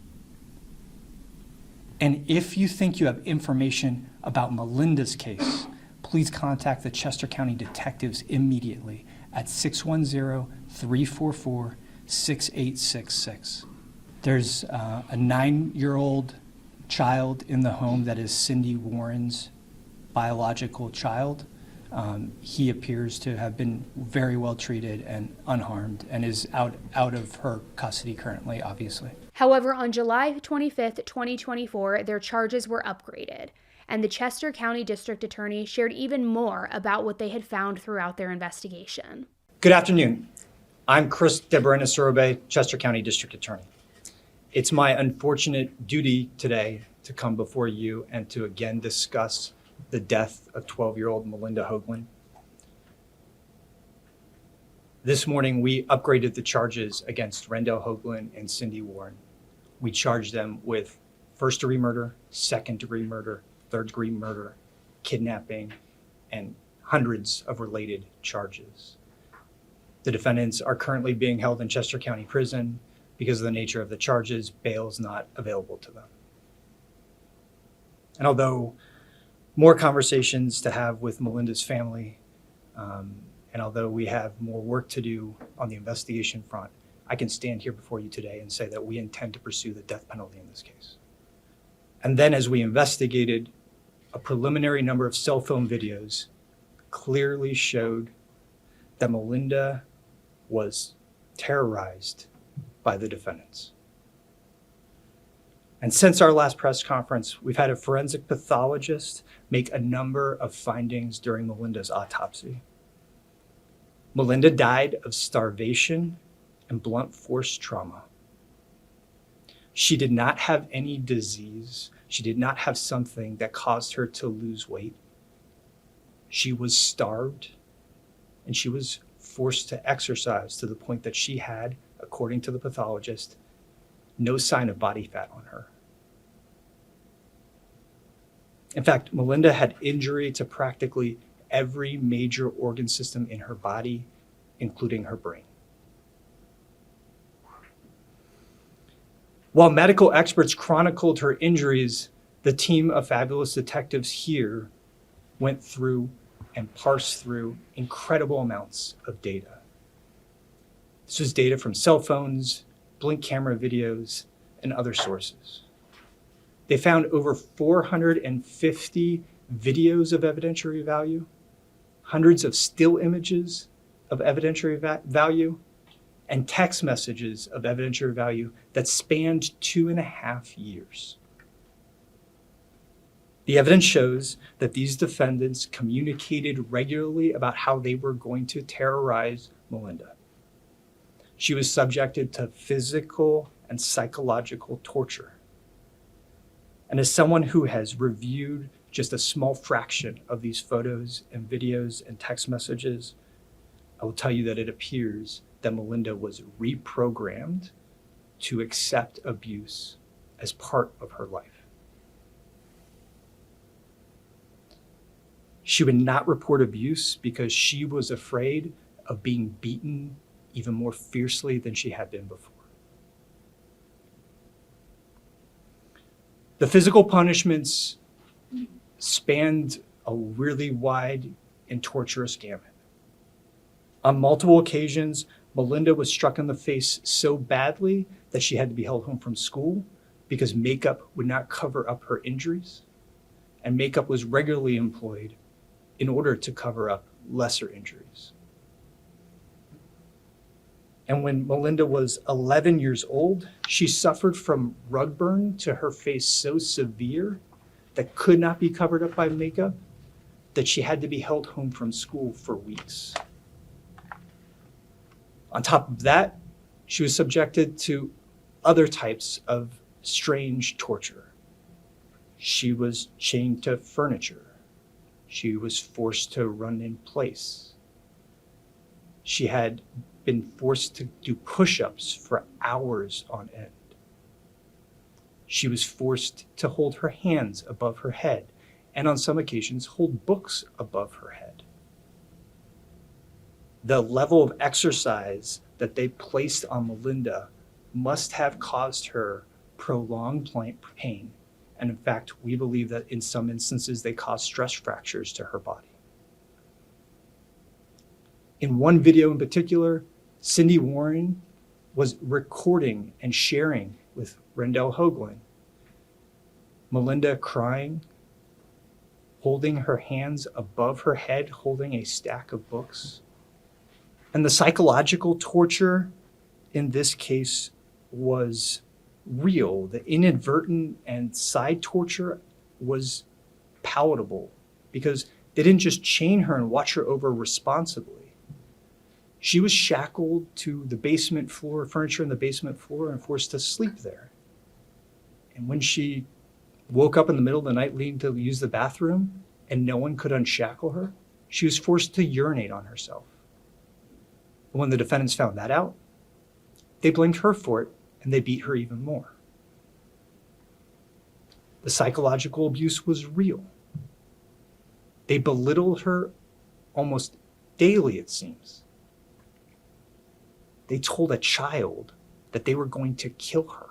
B: And if you think you have information about Malinda's case, please contact the Chester County detectives immediately at 610-344-6866. There's a 9-year-old child in the home that is Cindy Warren's biological child. He appears to have been very well treated and unharmed and is out of her custody currently, obviously.
A: However, on July 25th, 2024, their charges were upgraded, and the Chester County District Attorney shared even more about what they had found throughout their investigation.
C: Good afternoon. I'm Chris DeBarena-Sorobe, Chester County District Attorney. It's my unfortunate duty today to come before you and to again discuss the death of 12-year-old Malinda Hoagland. This morning, we upgraded the charges against Rendell Hoagland and Cindy Warren. We charged them with first-degree murder, second-degree murder, third-degree murder, kidnapping, and hundreds of related charges. The defendants are currently being held in Chester County Prison. Because of the nature of the charges, bail is not available to them. And although more conversations to have with Malinda's family, and although we have more work to do on the investigation front, I can stand here before you today and say that we intend to pursue the death penalty in this case. And then as we investigated, a preliminary number of cell phone videos clearly showed that Malinda was terrorized by the defendants. And since our last press conference, we've had a forensic pathologist make a number of findings during Malinda's autopsy. Malinda died of starvation and blunt force trauma. She did not have any disease. She did not have something that caused her to lose weight. She was starved and she was forced to exercise to the point that she had, according to the pathologist, no sign of body fat on her. In fact, Malinda had injury to practically every major organ system in her body, including her brain. While medical experts chronicled her injuries, the team of fabulous detectives here went through and parsed through incredible amounts of data. This was data from cell phones, blink camera videos, and other sources. They found over 450 videos of evidentiary value, hundreds of still images of evidentiary value, and text messages of evidentiary value that spanned 2.5 years. The evidence shows that these defendants communicated regularly about how they were going to terrorize Malinda. She was subjected to physical and psychological torture. And as someone who has reviewed just a small fraction of these photos and videos and text messages, I will tell you that it appears that Malinda was reprogrammed to accept abuse as part of her life. She would not report abuse because she was afraid of being beaten even more fiercely than she had been before. The physical punishments spanned a really wide and torturous gamut. On multiple occasions, Malinda was struck in the face so badly that she had to be held home from school because makeup would not cover up her injuries, and makeup was regularly employed in order to cover up lesser injuries. And when Malinda was 11 years old, she suffered from rug burn to her face so severe that could not be covered up by makeup that she had to be held home from school for weeks. On top of that, she was subjected to other types of strange torture. She was chained to furniture. She was forced to run in place. She had been forced to do push-ups for hours on end. She was forced to hold her hands above her head, and on some occasions hold books above her head. The level of exercise that they placed on Malinda must have caused her prolonged pain. And in fact, we believe that in some instances, they caused stress fractures to her body. In one video in particular, Cindy Warren was recording and sharing with Malinda Hoagland, Malinda crying, holding her hands above her head, holding a stack of books. And the psychological torture in this case was real. The inadvertent and side torture was palatable because they didn't just chain her and watch her over responsibly. She was shackled to the basement floor, furniture in the basement floor, and forced to sleep there. And when she woke up in the middle of the night needing to use the bathroom and no one could unshackle her, she was forced to urinate on herself. And when the defendants found that out, they blamed her for it and they beat her even more. The psychological abuse was real. They belittled her almost daily, it seems. They told a child that they were going to kill her.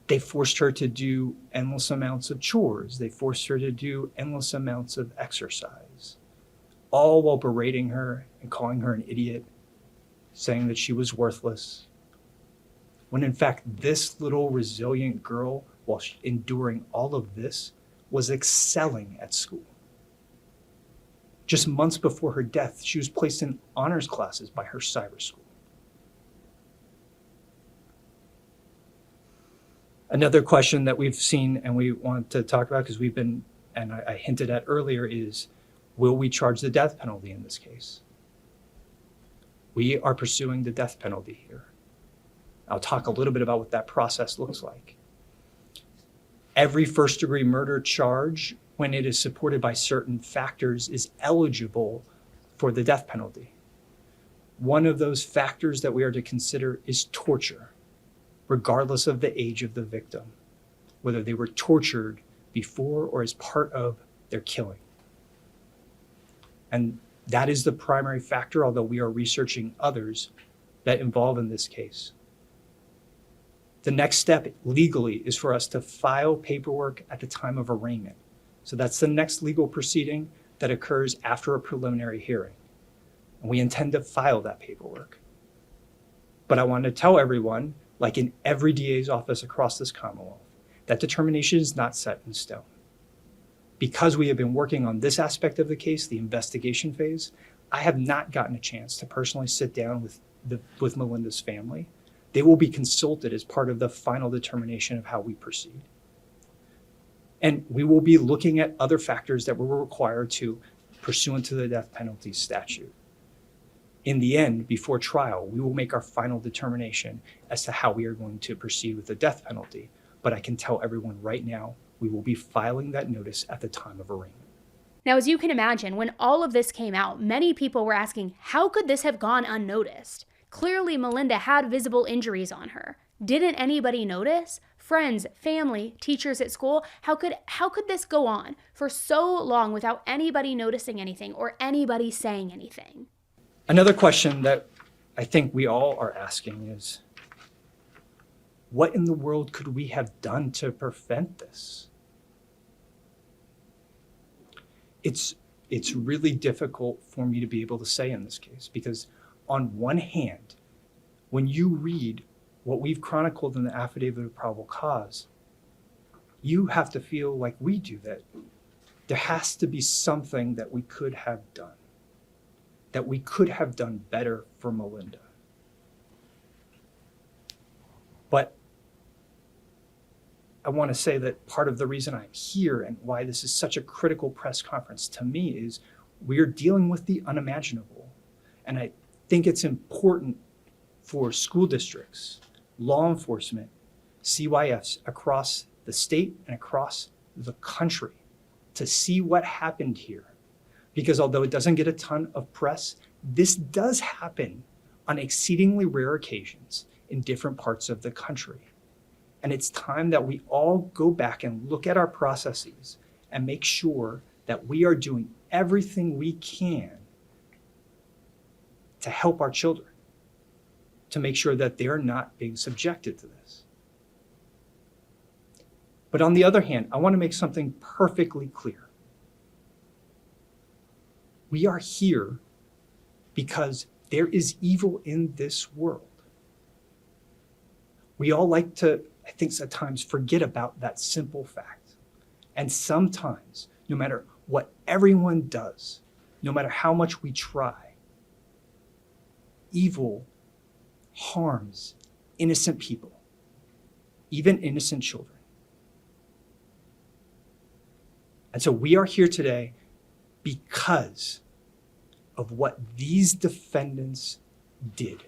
C: They forced her to do endless amounts of chores. They forced her to do endless amounts of exercise, all while berating her and calling her an idiot, saying that she was worthless. When in fact, this little resilient girl, while enduring all of this, was excelling at school. Just months before her death, she was placed in honors classes by her cyber school. Another question that we've seen and we want to talk about, because we've been, and I hinted at earlier, is will we charge the death penalty in this case? We are pursuing the death penalty here. I'll talk a little bit about what that process looks like. Every first-degree murder charge, when it is supported by certain factors, is eligible for the death penalty. One of those factors that we are to consider is torture, regardless of the age of the victim, whether they were tortured before or as part of their killing. And that is the primary factor, although we are researching others that involve in this case. The next step legally is for us to file paperwork at the time of arraignment. So that's the next legal proceeding that occurs after a preliminary hearing. And we intend to file that paperwork. But I want to tell everyone, like in every DA's office across this Commonwealth, that determination is not set in stone. Because we have been working on this aspect of the case, the investigation phase, I have not gotten a chance to personally sit down with Malinda's family. They will be consulted as part of the final determination of how we proceed. And we will be looking at other factors that were required to pursuant to the death penalty statute. In the end, before trial, we will make our final determination as to how we are going to proceed with the death penalty. But I can tell everyone right now, we will be filing that notice at the time of arraignment.
A: Now, as you can imagine, when all of this came out, many people were asking, how could this have gone unnoticed? Clearly, Malinda had visible injuries on her. Didn't anybody notice? Friends, family, teachers at school? How could this go on for so long without anybody noticing anything or anybody saying anything?
C: Another question that I think we all are asking is, what in the world could we have done to prevent this? It's really difficult for me to be able to say in this case, because on one hand, when you read what we've chronicled in the affidavit of probable cause, you have to feel like we do, that there has to be something that we could have done, that we could have done better for Malinda. But I want to say that part of the reason I'm here and why this is such a critical press conference to me is we're dealing with the unimaginable. And I think it's important for school districts, law enforcement, CYFs across the state and across the country to see what happened here. Because although it doesn't get a ton of press, this does happen on exceedingly rare occasions in different parts of the country. And it's time that we all go back and look at our processes and make sure that we are doing everything we can to help our children, to make sure that they're not being subjected to this. But on the other hand, I want to make something perfectly clear. We are here because there is evil in this world. We all like to, I think, at times forget about that simple fact. And sometimes, no matter what everyone does, no matter how much we try, evil harms innocent people, even innocent children. And so we are here today because of what these defendants did,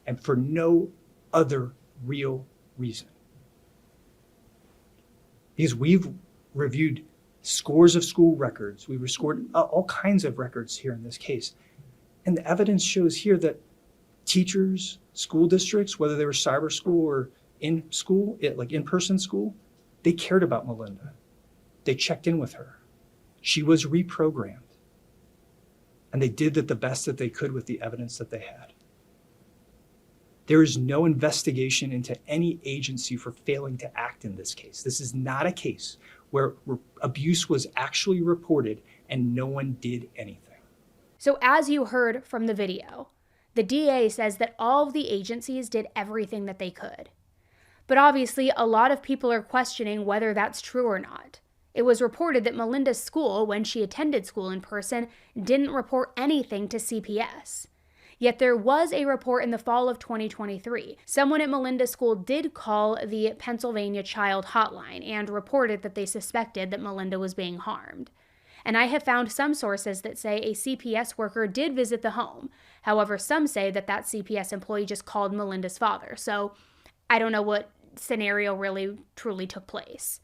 C: and for no other real reason. Because we've reviewed scores of school records, we've restored all kinds of records here in this case, and the evidence shows here that teachers, school districts, whether they were cyber school or in school, like in-person school, they cared about Malinda. They checked in with her. She was reprogrammed. And they did the best that they could with the evidence that they had. There is no investigation into any agency for failing to act in this case. This is not a case where abuse was actually reported and no one did anything.
A: So as you heard from the video, the DA says that all of the agencies did everything that they could. But obviously, a lot of people are questioning whether that's true or not. It was reported that Malinda's school, when she attended school in person, didn't report anything to CPS. Yet there was a report in the fall of 2023. Someone at Malinda's school did call the Pennsylvania Child Hotline and reported that they suspected that Malinda was being harmed. And I have found some sources that say a CPS worker did visit the home. However, some say that CPS employee just called Malinda's father. So I don't know what scenario really truly took place.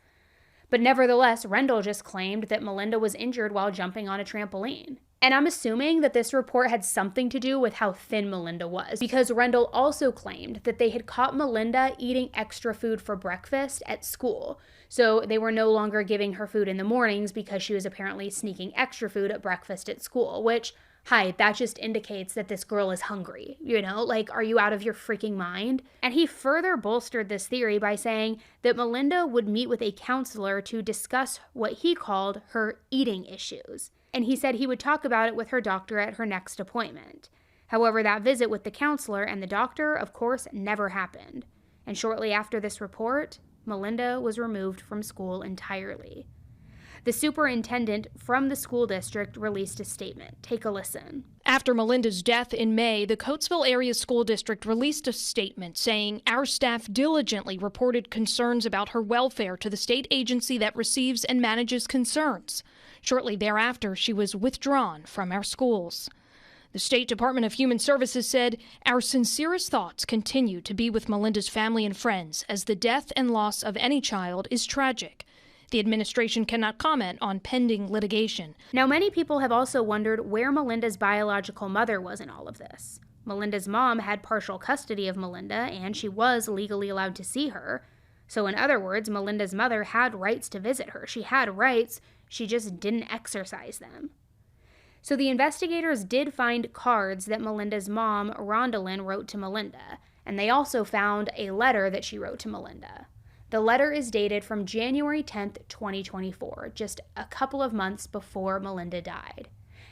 A: But nevertheless, Rendell just claimed that Malinda was injured while jumping on a trampoline. And I'm assuming that this report had something to do with how thin Malinda was, because Rendell also claimed that they had caught Malinda eating extra food for breakfast at school. So they were no longer giving her food in the mornings because she was apparently sneaking extra food at breakfast at school, which, hi, that just indicates that this girl is hungry, Like, are you out of your freaking mind? And he further bolstered this theory by saying that Malinda would meet with a counselor to discuss what he called her eating issues. And he said he would talk about it with her doctor at her next appointment. However, that visit with the counselor and the doctor, of course, never happened. And shortly after this report, Malinda was removed from school entirely. The superintendent from the school district released a statement. Take a listen.
D: After Malinda's death in May, the Coatesville Area School District released a statement saying, "Our staff diligently reported concerns about her welfare to the state agency that receives and manages concerns. Shortly thereafter, she was withdrawn from our schools." The State Department of Human Services said, "Our sincerest thoughts continue to be with Malinda's family and friends, as the death and loss of any child is tragic. The administration cannot comment on pending litigation."
A: Now, many people have also wondered where Malinda's biological mother was in all of this. Melinda's mom had partial custody of Melinda, and she was legally allowed to see her. So in other words, Melinda's mother had rights to visit her. She had rights, she just didn't exercise them. So the investigators did find cards that Melinda's mom, Rondalyn, wrote to Melinda, and they also found a letter that she wrote to Melinda. The letter is dated from January 10th, 2024, just a couple of months before Melinda died.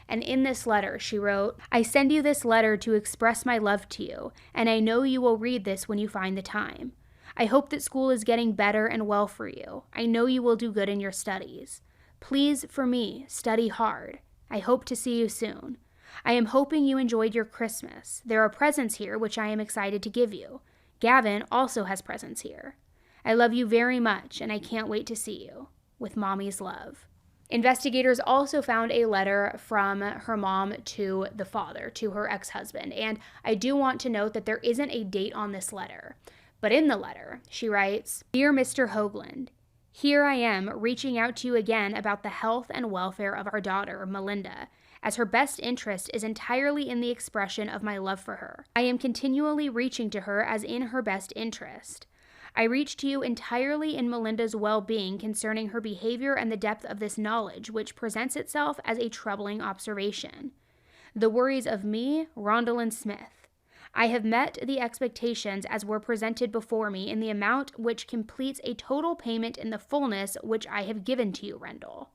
A: And in this letter, she wrote, "I send you this letter to express my love to you, and I know you will read this when you find the time. I hope that school is getting better and well for you. I know you will do good in your studies. Please, for me, study hard. I hope to see you soon. I am hoping you enjoyed your Christmas. There are presents here which I am excited to give you. Gavin also has presents here. I love you very much, and I can't wait to see you. With Mommy's love." Investigators also found a letter from her mom to the father, to her ex-husband, and I do want to note that there isn't a date on this letter. But in the letter, she writes, "Dear Mr. Hoagland, here I am reaching out to you again about the health and welfare of our daughter, Malinda, as her best interest is entirely in the expression of my love for her. I am continually reaching to her as in her best interest. I reach to you entirely in Melinda's well-being concerning her behavior and the depth of this knowledge, which presents itself as a troubling observation. The worries of me, Rondalyn Smith. I have met the expectations as were presented before me in the amount which completes a total payment in the fullness which I have given to you, Rendell.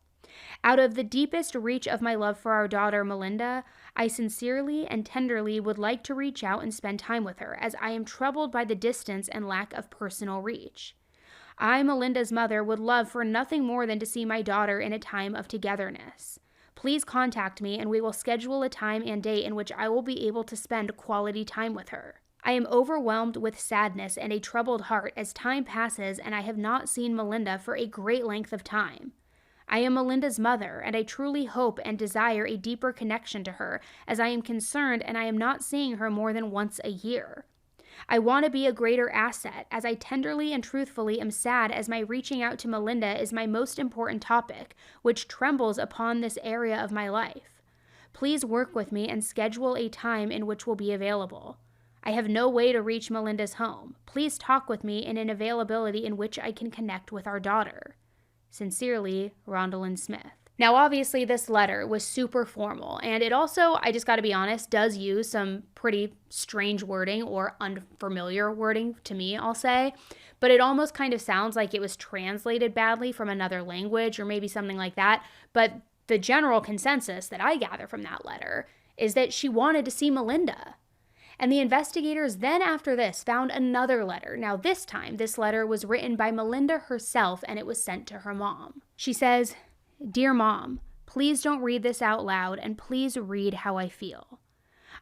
A: Out of the deepest reach of my love for our daughter, Melinda, I sincerely and tenderly would like to reach out and spend time with her, as I am troubled by the distance and lack of personal reach. I, Melinda's mother, would love for nothing more than to see my daughter in a time of togetherness. Please contact me and we will schedule a time and date in which I will be able to spend quality time with her. I am overwhelmed with sadness and a troubled heart as time passes and I have not seen Melinda for a great length of time. I am Melinda's mother, and I truly hope and desire a deeper connection to her, as I am concerned and I am not seeing her more than once a year. I want to be a greater asset, as I tenderly and truthfully am sad as my reaching out to Melinda is my most important topic, which trembles upon this area of my life. Please work with me and schedule a time in which will be available. I have no way to reach Melinda's home. Please talk with me in an availability in which I can connect with our daughter. Sincerely, Rondalyn Smith." Now, obviously, this letter was super formal, and it also, I just got to be honest, does use some pretty strange wording or unfamiliar wording to me, I'll say. But it almost kind of sounds like it was translated badly from another language or maybe something like that. But the general consensus that I gather from that letter is that she wanted to see Melinda. And the investigators then after this found another letter. Now this time, this letter was written by Melinda herself and it was sent to her mom. She says, "Dear Mom, please don't read this out loud and please read how I feel.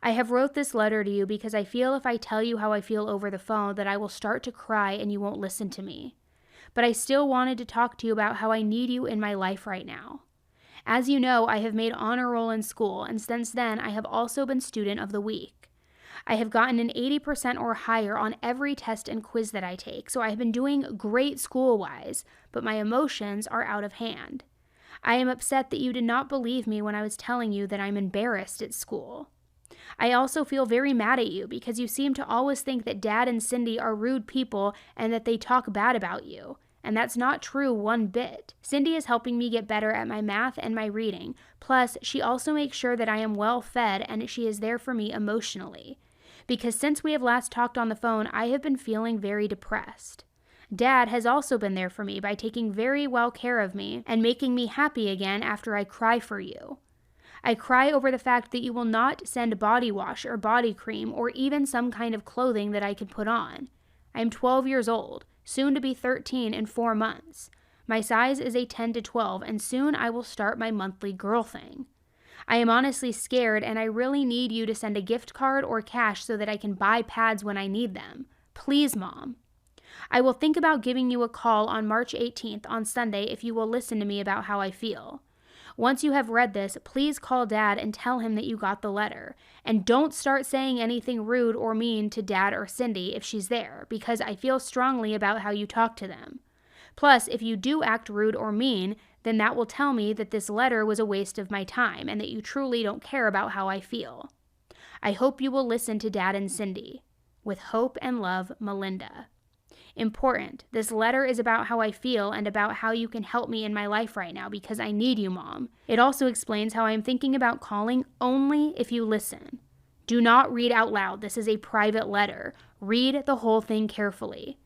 A: I have wrote this letter to you because I feel if I tell you how I feel over the phone that I will start to cry and you won't listen to me. But I still wanted to talk to you about how I need you in my life right now. As you know, I have made honor roll in school and since then I have also been student of the week. I have gotten an 80% or higher on every test and quiz that I take, so I have been doing great school-wise, but my emotions are out of hand. I am upset that you did not believe me when I was telling you that I'm embarrassed at school. I also feel very mad at you because you seem to always think that Dad and Cindy are rude people and that they talk bad about you, and that's not true one bit. Cindy is helping me get better at my math and my reading, plus she also makes sure that I am well fed and she is there for me emotionally. Because since we have last talked on the phone, I have been feeling very depressed. Dad has also been there for me by taking very well care of me and making me happy again after I cry for you. I cry over the fact that you will not send body wash or body cream or even some kind of clothing that I can put on. I am 12 years old, soon to be 13 in 4 months. My size is a 10 to 12, and soon I will start my monthly girl thing. I am honestly scared and I really need you to send a gift card or cash so that I can buy pads when I need them. Please, Mom. I will think about giving you a call on March 18th on Sunday if you will listen to me about how I feel. Once you have read this, please call Dad and tell him that you got the letter. And don't start saying anything rude or mean to Dad or Cindy if she's there, because I feel strongly about how you talk to them. Plus, if you do act rude or mean, then that will tell me that this letter was a waste of my time and that you truly don't care about how I feel. I hope you will listen to Dad and Cindy. With hope and love, Malinda. Important. This letter is about how I feel and about how you can help me in my life right now because I need you, Mom. It also explains how I am thinking about calling only if you listen. Do not read out loud. This is a private letter. Read the whole thing carefully.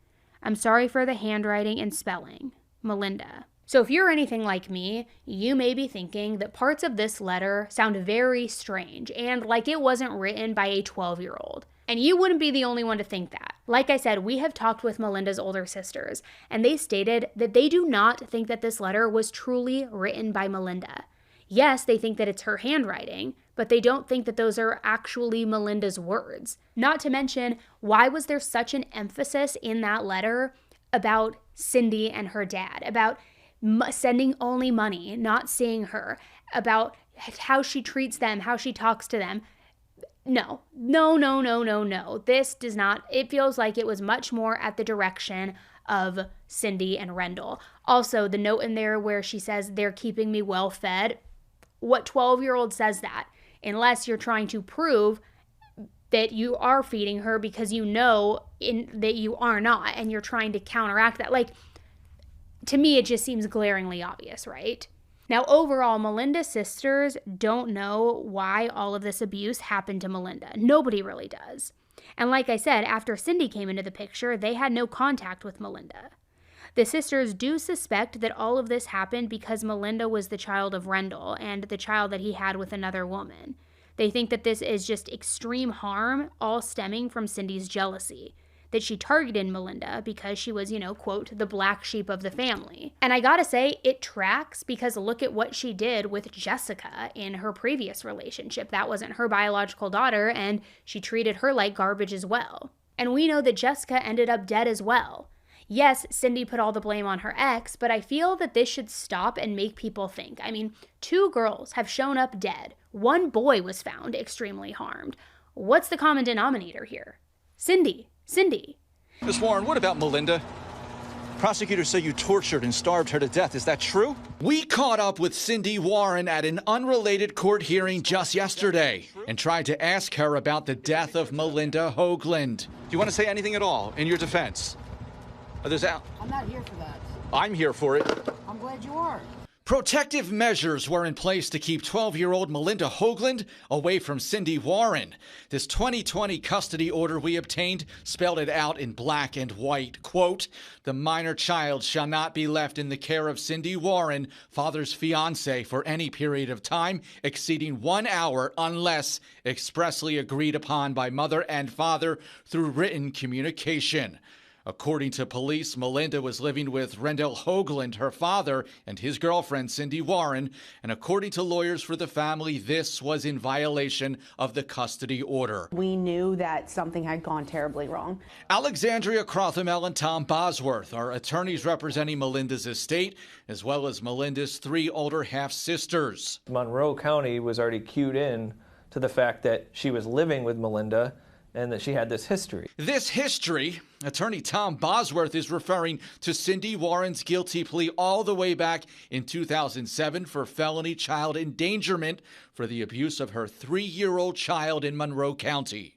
A: I'm sorry for the handwriting and spelling. Malinda. So if you're anything like me, you may be thinking that parts of this letter sound very strange and like it wasn't written by a 12-year-old. And you wouldn't be the only one to think that. Like I said, we have talked with Malinda's older sisters, and they stated that they do not think that this letter was truly written by Malinda. Yes, they think that it's her handwriting, but they don't think that those are actually Malinda's words. Not to mention, why was there such an emphasis in that letter about Cindy and her dad, about sending only money, not seeing her, about how she treats them, how she talks to them? No. This does not, it feels like it was much more at the direction of Cindy and Rendell. Also, the note in there where she says, they're keeping me well fed. What 12-year-old says that? Unless you're trying to prove that you are feeding her because you know that you are not, and you're trying to counteract that. Like, to me, it just seems glaringly obvious, right? Now, overall, Malinda's sisters don't know why all of this abuse happened to Malinda. Nobody really does. And like I said, after Cindy came into the picture, they had no contact with Malinda. The sisters do suspect that all of this happened because Malinda was the child of Rendell and the child that he had with another woman. They think that this is just extreme harm, all stemming from Cindy's jealousy, that she targeted Malinda because she was, quote, the black sheep of the family. And I gotta say, it tracks because look at what she did with Jessica in her previous relationship. That wasn't her biological daughter, and she treated her like garbage as well. And we know that Jessica ended up dead as well. Yes, Cindy put all the blame on her ex, but I feel that this should stop and make people think. I mean, 2 girls have shown up dead. 1 boy was found extremely harmed. What's the common denominator here? Cindy.
E: Ms. Warren, what about Malinda? Prosecutors say you tortured and starved her to death. Is that true?
F: We caught up with Cindy Warren at an unrelated court hearing just yesterday and tried to ask her about the death of Malinda Hoagland.
E: Do you want to say anything at all in your defense?
G: I'm not here for that.
E: I'm here for it.
G: I'm glad you are.
F: Protective measures were in place to keep 12-year-old Malinda Hoagland away from Cindy Warren. This 2020 custody order we obtained spelled it out in black and white. Quote, the minor child shall not be left in the care of Cindy Warren, father's fiancé, for any period of time exceeding 1 hour unless expressly agreed upon by mother and father through written communication. According to police, Malinda was living with Rendell Hoagland, her father, and his girlfriend, Cindy Warren. And according to lawyers for the family, this was in violation of the custody order.
H: We knew that something had gone terribly wrong.
F: Alexandria Crothamel and Tom Bosworth are attorneys representing Malinda's estate, as well as Malinda's 3 older half-sisters.
I: Monroe County was already cued in to the fact that she was living with Malinda and that she had this history.
F: This history, attorney Tom Bosworth is referring to Cindy Warren's guilty plea all the way back in 2007 for felony child endangerment for the abuse of her 3-year-old child in Monroe County.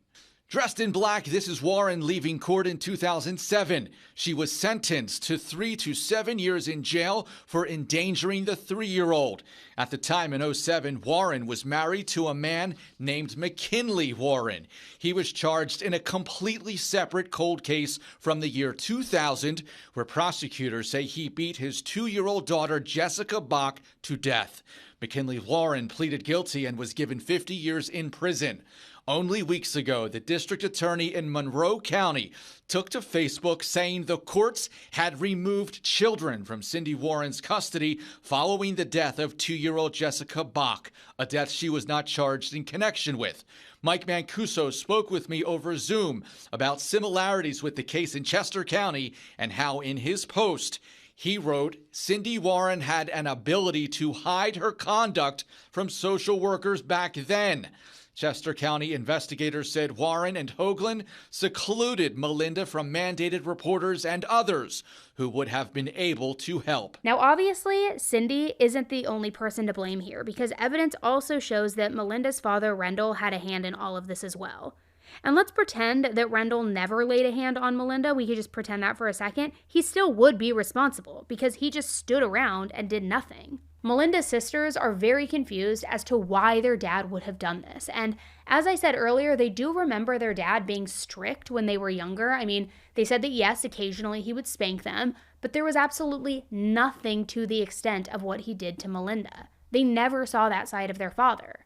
F: Dressed in black, this is Warren leaving court in 2007. She was sentenced to 3 to 7 years in jail for endangering the 3-year-old. At the time in 2007, Warren was married to a man named McKinley Warren. He was charged in a completely separate cold case from the year 2000, where prosecutors say he beat his 2-year-old daughter, Jessica Bach, to death. McKinley Warren pleaded guilty and was given 50 years in prison. Only weeks ago, the district attorney in Monroe County took to Facebook saying the courts had removed children from Cindy Warren's custody following the death of 2-year-old Jessica Bach, a death she was not charged in connection with. Mike Mancuso spoke with me over Zoom about similarities with the case in Chester County and how in his post, he wrote, Cindy Warren had an ability to hide her conduct from social workers back then. Chester County investigators said Warren and Hoagland secluded Malinda from mandated reporters and others who would have been able to help.
A: Now, obviously, Cindy isn't the only person to blame here, because evidence also shows that Malinda's father, Rendell, had a hand in all of this as well. And let's pretend that Rendell never laid a hand on Malinda. We could just pretend that for a second. He still would be responsible because he just stood around and did nothing. Malinda's sisters are very confused as to why their dad would have done this. And as I said earlier, they do remember their dad being strict when they were younger. I mean, they said that yes, occasionally he would spank them, but there was absolutely nothing to the extent of what he did to Malinda. They never saw that side of their father.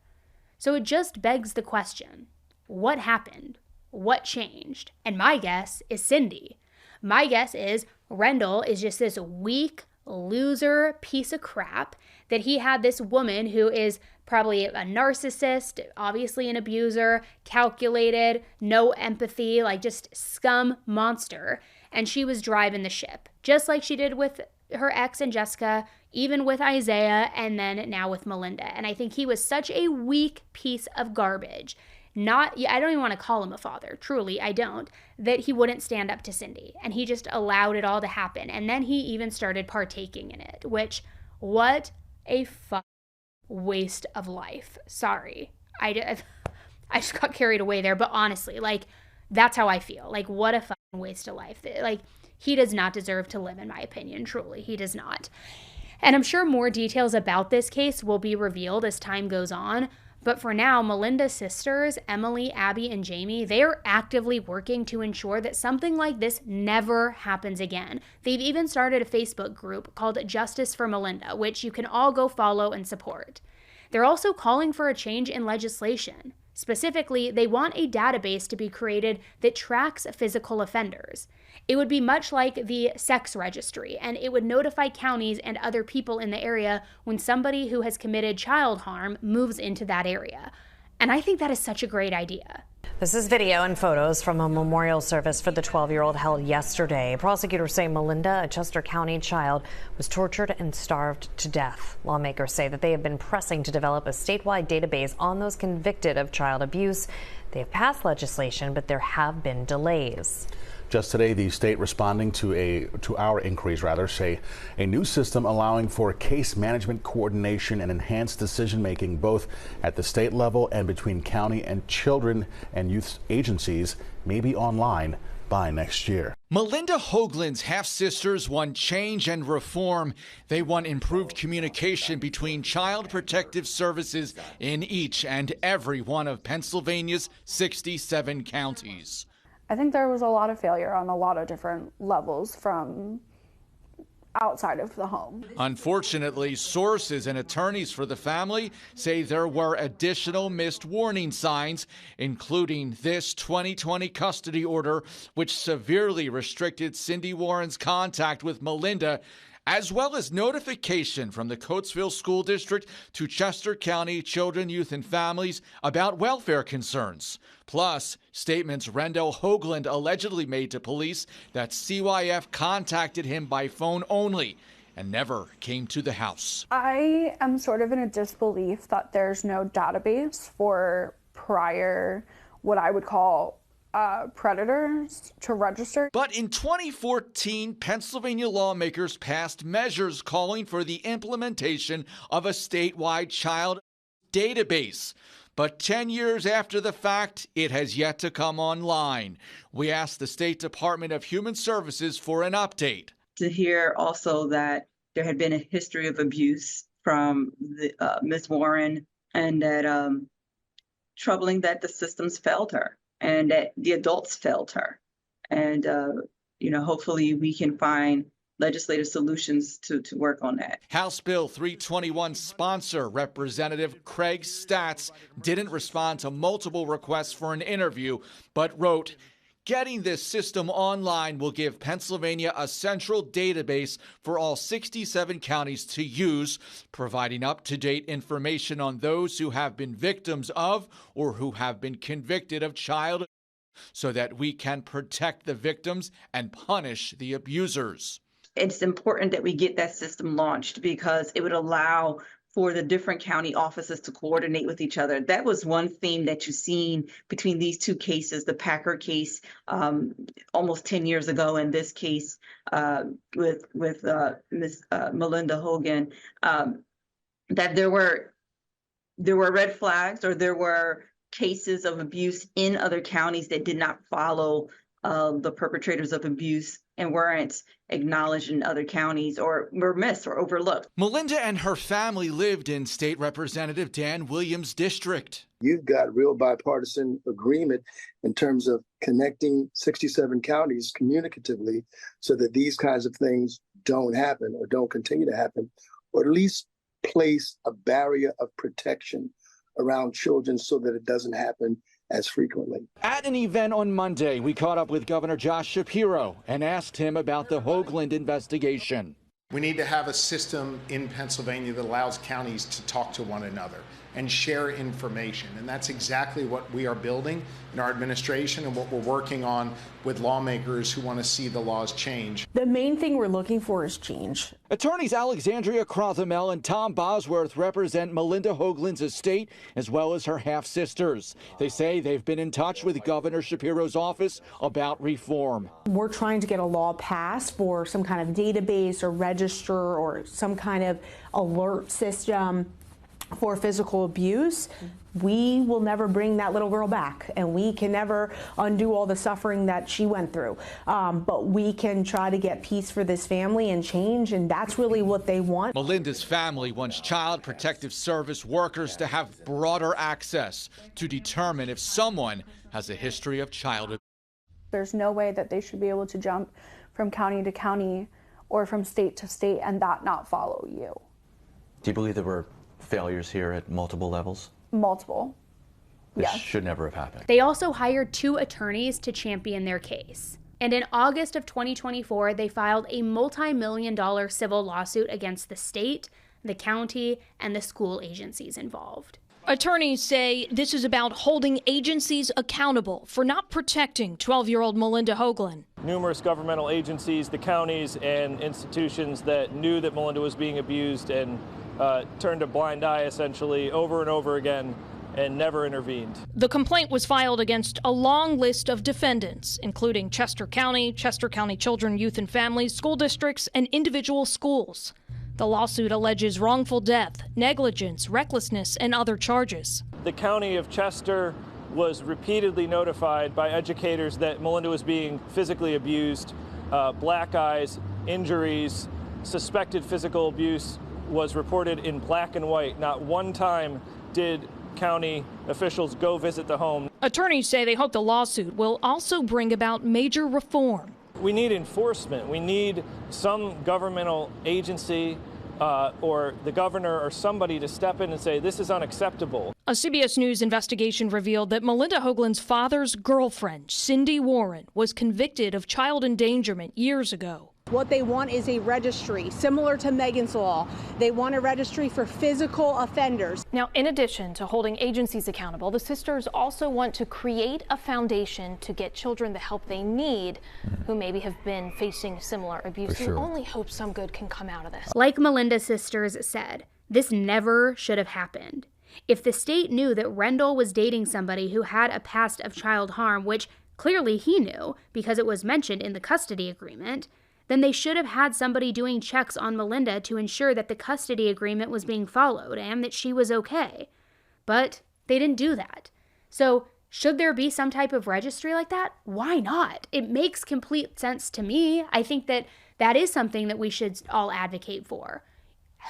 A: So it just begs the question, what happened? What changed? And my guess is Cindy. My guess is Rendell is just this weak, loser piece of crap that he had this woman who is probably a narcissist, obviously an abuser, calculated, no empathy, like just scum monster. And she was driving the ship, just like she did with her ex and Jessica, even with Isaiah, and then now with Malinda. And I think he was such a weak piece of garbage. I don't even want to call him a father, truly, I don't, that he wouldn't stand up to Cindy. And he just allowed it all to happen. And then he even started partaking in it, which, what a waste of life. Sorry. I just got carried away there, but honestly, like, that's how I feel. Like, what a fucking waste of life. Like, he does not deserve to live, in my opinion, truly. He does not. And I'm sure more details about this case will be revealed as time goes on. But for now, Malinda's sisters, Emily, Abby, and Jamie, they are actively working to ensure that something like this never happens again. They've even started a Facebook group called Justice for Malinda, which you can all go follow and support. They're also calling for a change in legislation. Specifically, they want a database to be created that tracks physical offenders. It would be much like the sex registry, and it would notify counties and other people in the area when somebody who has committed child harm moves into that area. And I think that is such a great idea.
J: This is video and photos from a memorial service for the 12-year-old held yesterday. Prosecutors say Malinda, a Chester County child, was tortured and starved to death. Lawmakers say that they have been pressing to develop a statewide database on those convicted of child abuse. They have passed legislation, but there have been delays.
K: Just today, the state responding to our inquiries, say a new system allowing for case management coordination and enhanced decision-making both at the state level and between county and children and youth agencies may be online by next year.
F: Malinda Hoagland's half-sisters want change and reform. They want improved communication between child protective services in each and every one of Pennsylvania's 67 counties.
L: I think there was a lot of failure on a lot of different levels from outside of the home.
F: Unfortunately, sources and attorneys for the family say there were additional missed warning signs, including this 2020 custody order, which severely restricted Cindy Warren's contact with Malinda, as well as notification from the Coatesville School District to Chester County Children, Youth, and Families about welfare concerns. Plus, statements Rendell Hoagland allegedly made to police that CYF contacted him by phone only and never came to the house.
L: I am sort of in a disbelief that there's no database for prior, what I would call predators to register.
F: But in 2014, Pennsylvania lawmakers passed measures calling for the implementation of a statewide child database. But 10 years after the fact, it has yet to come online. We asked the State Department of Human Services for an update.
M: To hear also that there had been a history of abuse from Ms. Warren, and that troubling that the systems failed her and that the adults failed her. And, hopefully we can find legislative solutions to work on that.
F: House Bill 321 sponsor, Representative Craig Statz, didn't respond to multiple requests for an interview, but wrote, "Getting this system online will give Pennsylvania a central database for all 67 counties to use, providing up-to-date information on those who have been victims of or who have been convicted of child abuse, so that we can protect the victims and punish the abusers."
M: It's important that we get that system launched because it would allow for the different county offices to coordinate with each other. That was one theme that you've seen between these two cases, the Packer case almost 10 years ago, and this case with Ms. Malinda Hoagland, that there were red flags, or there were cases of abuse in other counties that did not follow the perpetrators of abuse and weren't acknowledged in other counties, or were missed or overlooked.
F: Malinda and her family lived in State Representative Dan Williams' district.
N: You've got real bipartisan agreement in terms of connecting 67 counties communicatively so that these kinds of things don't happen or don't continue to happen, or at least place a barrier of protection around children so that it doesn't happen as frequently.
F: At an event on Monday, we caught up with Governor Josh Shapiro and asked him about the Hoagland investigation.
O: We need to have a system in Pennsylvania that allows counties to talk to one another and share information. And that's exactly what we are building in our administration and what we're working on with lawmakers who want to see the laws change.
P: The main thing we're looking for is change.
F: Attorneys Alexandria Crothamel and Tom Bosworth represent Malinda Hoagland's estate as well as her half-sisters. They say they've been in touch with Governor Shapiro's office about reform.
P: We're trying to get a law passed for some kind of database or register or some kind of alert system for physical abuse. We will never bring that little girl back, and we can never undo all the suffering that she went through. But we can try to get peace for this family and change, and that's really what they want.
F: Malinda's family wants Child Protective Service workers to have broader access to determine if someone has a history of child abuse.
L: There's no way that they should be able to jump from county to county or from state to state and that not follow you.
Q: Do you believe there were failures here at multiple levels?
L: Multiple.
Q: This
L: Yes.
Q: should never have happened.
A: They also hired 2 attorneys to champion their case. And in August of 2024, they filed a multi-million-dollar civil lawsuit against the state, the county, and the school agencies involved.
D: Attorneys say this is about holding agencies accountable for not protecting 12-year-old Malinda Hoagland.
I: Numerous governmental agencies, the counties and institutions that knew that Malinda was being abused and turned a blind eye essentially over and over again and never intervened.
D: The complaint was filed against a long list of defendants, including Chester County Children, Youth and Families, school districts, and individual schools. The lawsuit alleges wrongful death, negligence, recklessness, and other charges.
I: The county of Chester was repeatedly notified by educators that Malinda was being physically abused. Black eyes, injuries, suspected physical abuse was reported in black and white. Not one time did county officials go visit the home.
D: Attorneys say they hope the lawsuit will also bring about major reform.
I: We need enforcement. We need some governmental agency or the governor or somebody to step in and say this is unacceptable.
D: A CBS News investigation revealed that Malinda Hoagland's father's girlfriend, Cindy Warren, was convicted of child endangerment years ago.
H: What they want is a registry, similar to Megan's Law. They want a registry for physical offenders.
R: Now, in addition to holding agencies accountable, the sisters also want to create a foundation to get children the help they need who maybe have been facing similar abuse. We only hope some good can come out of this.
A: Like Malinda's sisters said, this never should have happened. If the state knew that Rendell was dating somebody who had a past of child harm, which clearly he knew because it was mentioned in the custody agreement, then they should have had somebody doing checks on Malinda to ensure that the custody agreement was being followed and that she was okay. But they didn't do that. So should there be some type of registry like that? Why not? It makes complete sense to me. I think that that is something that we should all advocate for.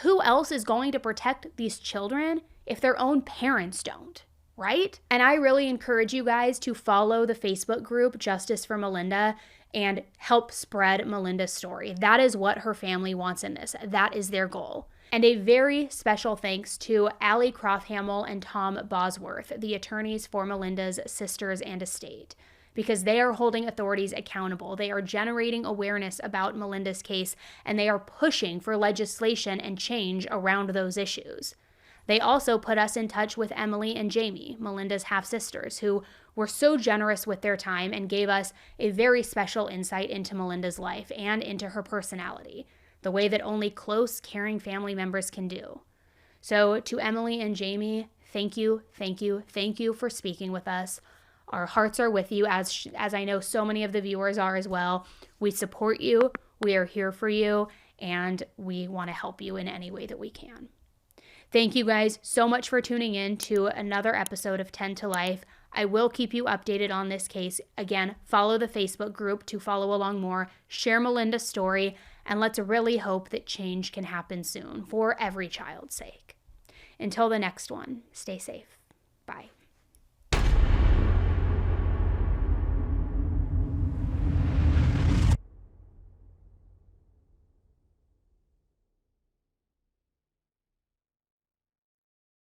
A: Who else is going to protect these children if their own parents don't? Right? And I really encourage you guys to follow the Facebook group Justice for Malinda and help spread Malinda's story. That is what her family wants in this. That is their goal. And a very special thanks to Allie Crothamel and Tom Bosworth, the attorneys for Malinda's sisters and estate, because they are holding authorities accountable. They are generating awareness about Malinda's case, and they are pushing for legislation and change around those issues. They also put us in touch with Emily and Jamie, Malinda's half-sisters, who were so generous with their time and gave us a very special insight into Malinda's life and into her personality, the way that only close, caring family members can do. So to Emily and Jamie, thank you for speaking with us. Our hearts are with you, as I know so many of the viewers are as well. We support you. We are here for you, and we want to help you in any way that we can. Thank you guys so much for tuning in to another episode of 10 to Life. I will keep you updated on this case. Again, follow the Facebook group to follow along more. Share Malinda's story, and let's really hope that change can happen soon for every child's sake. Until the next one, stay safe. Bye.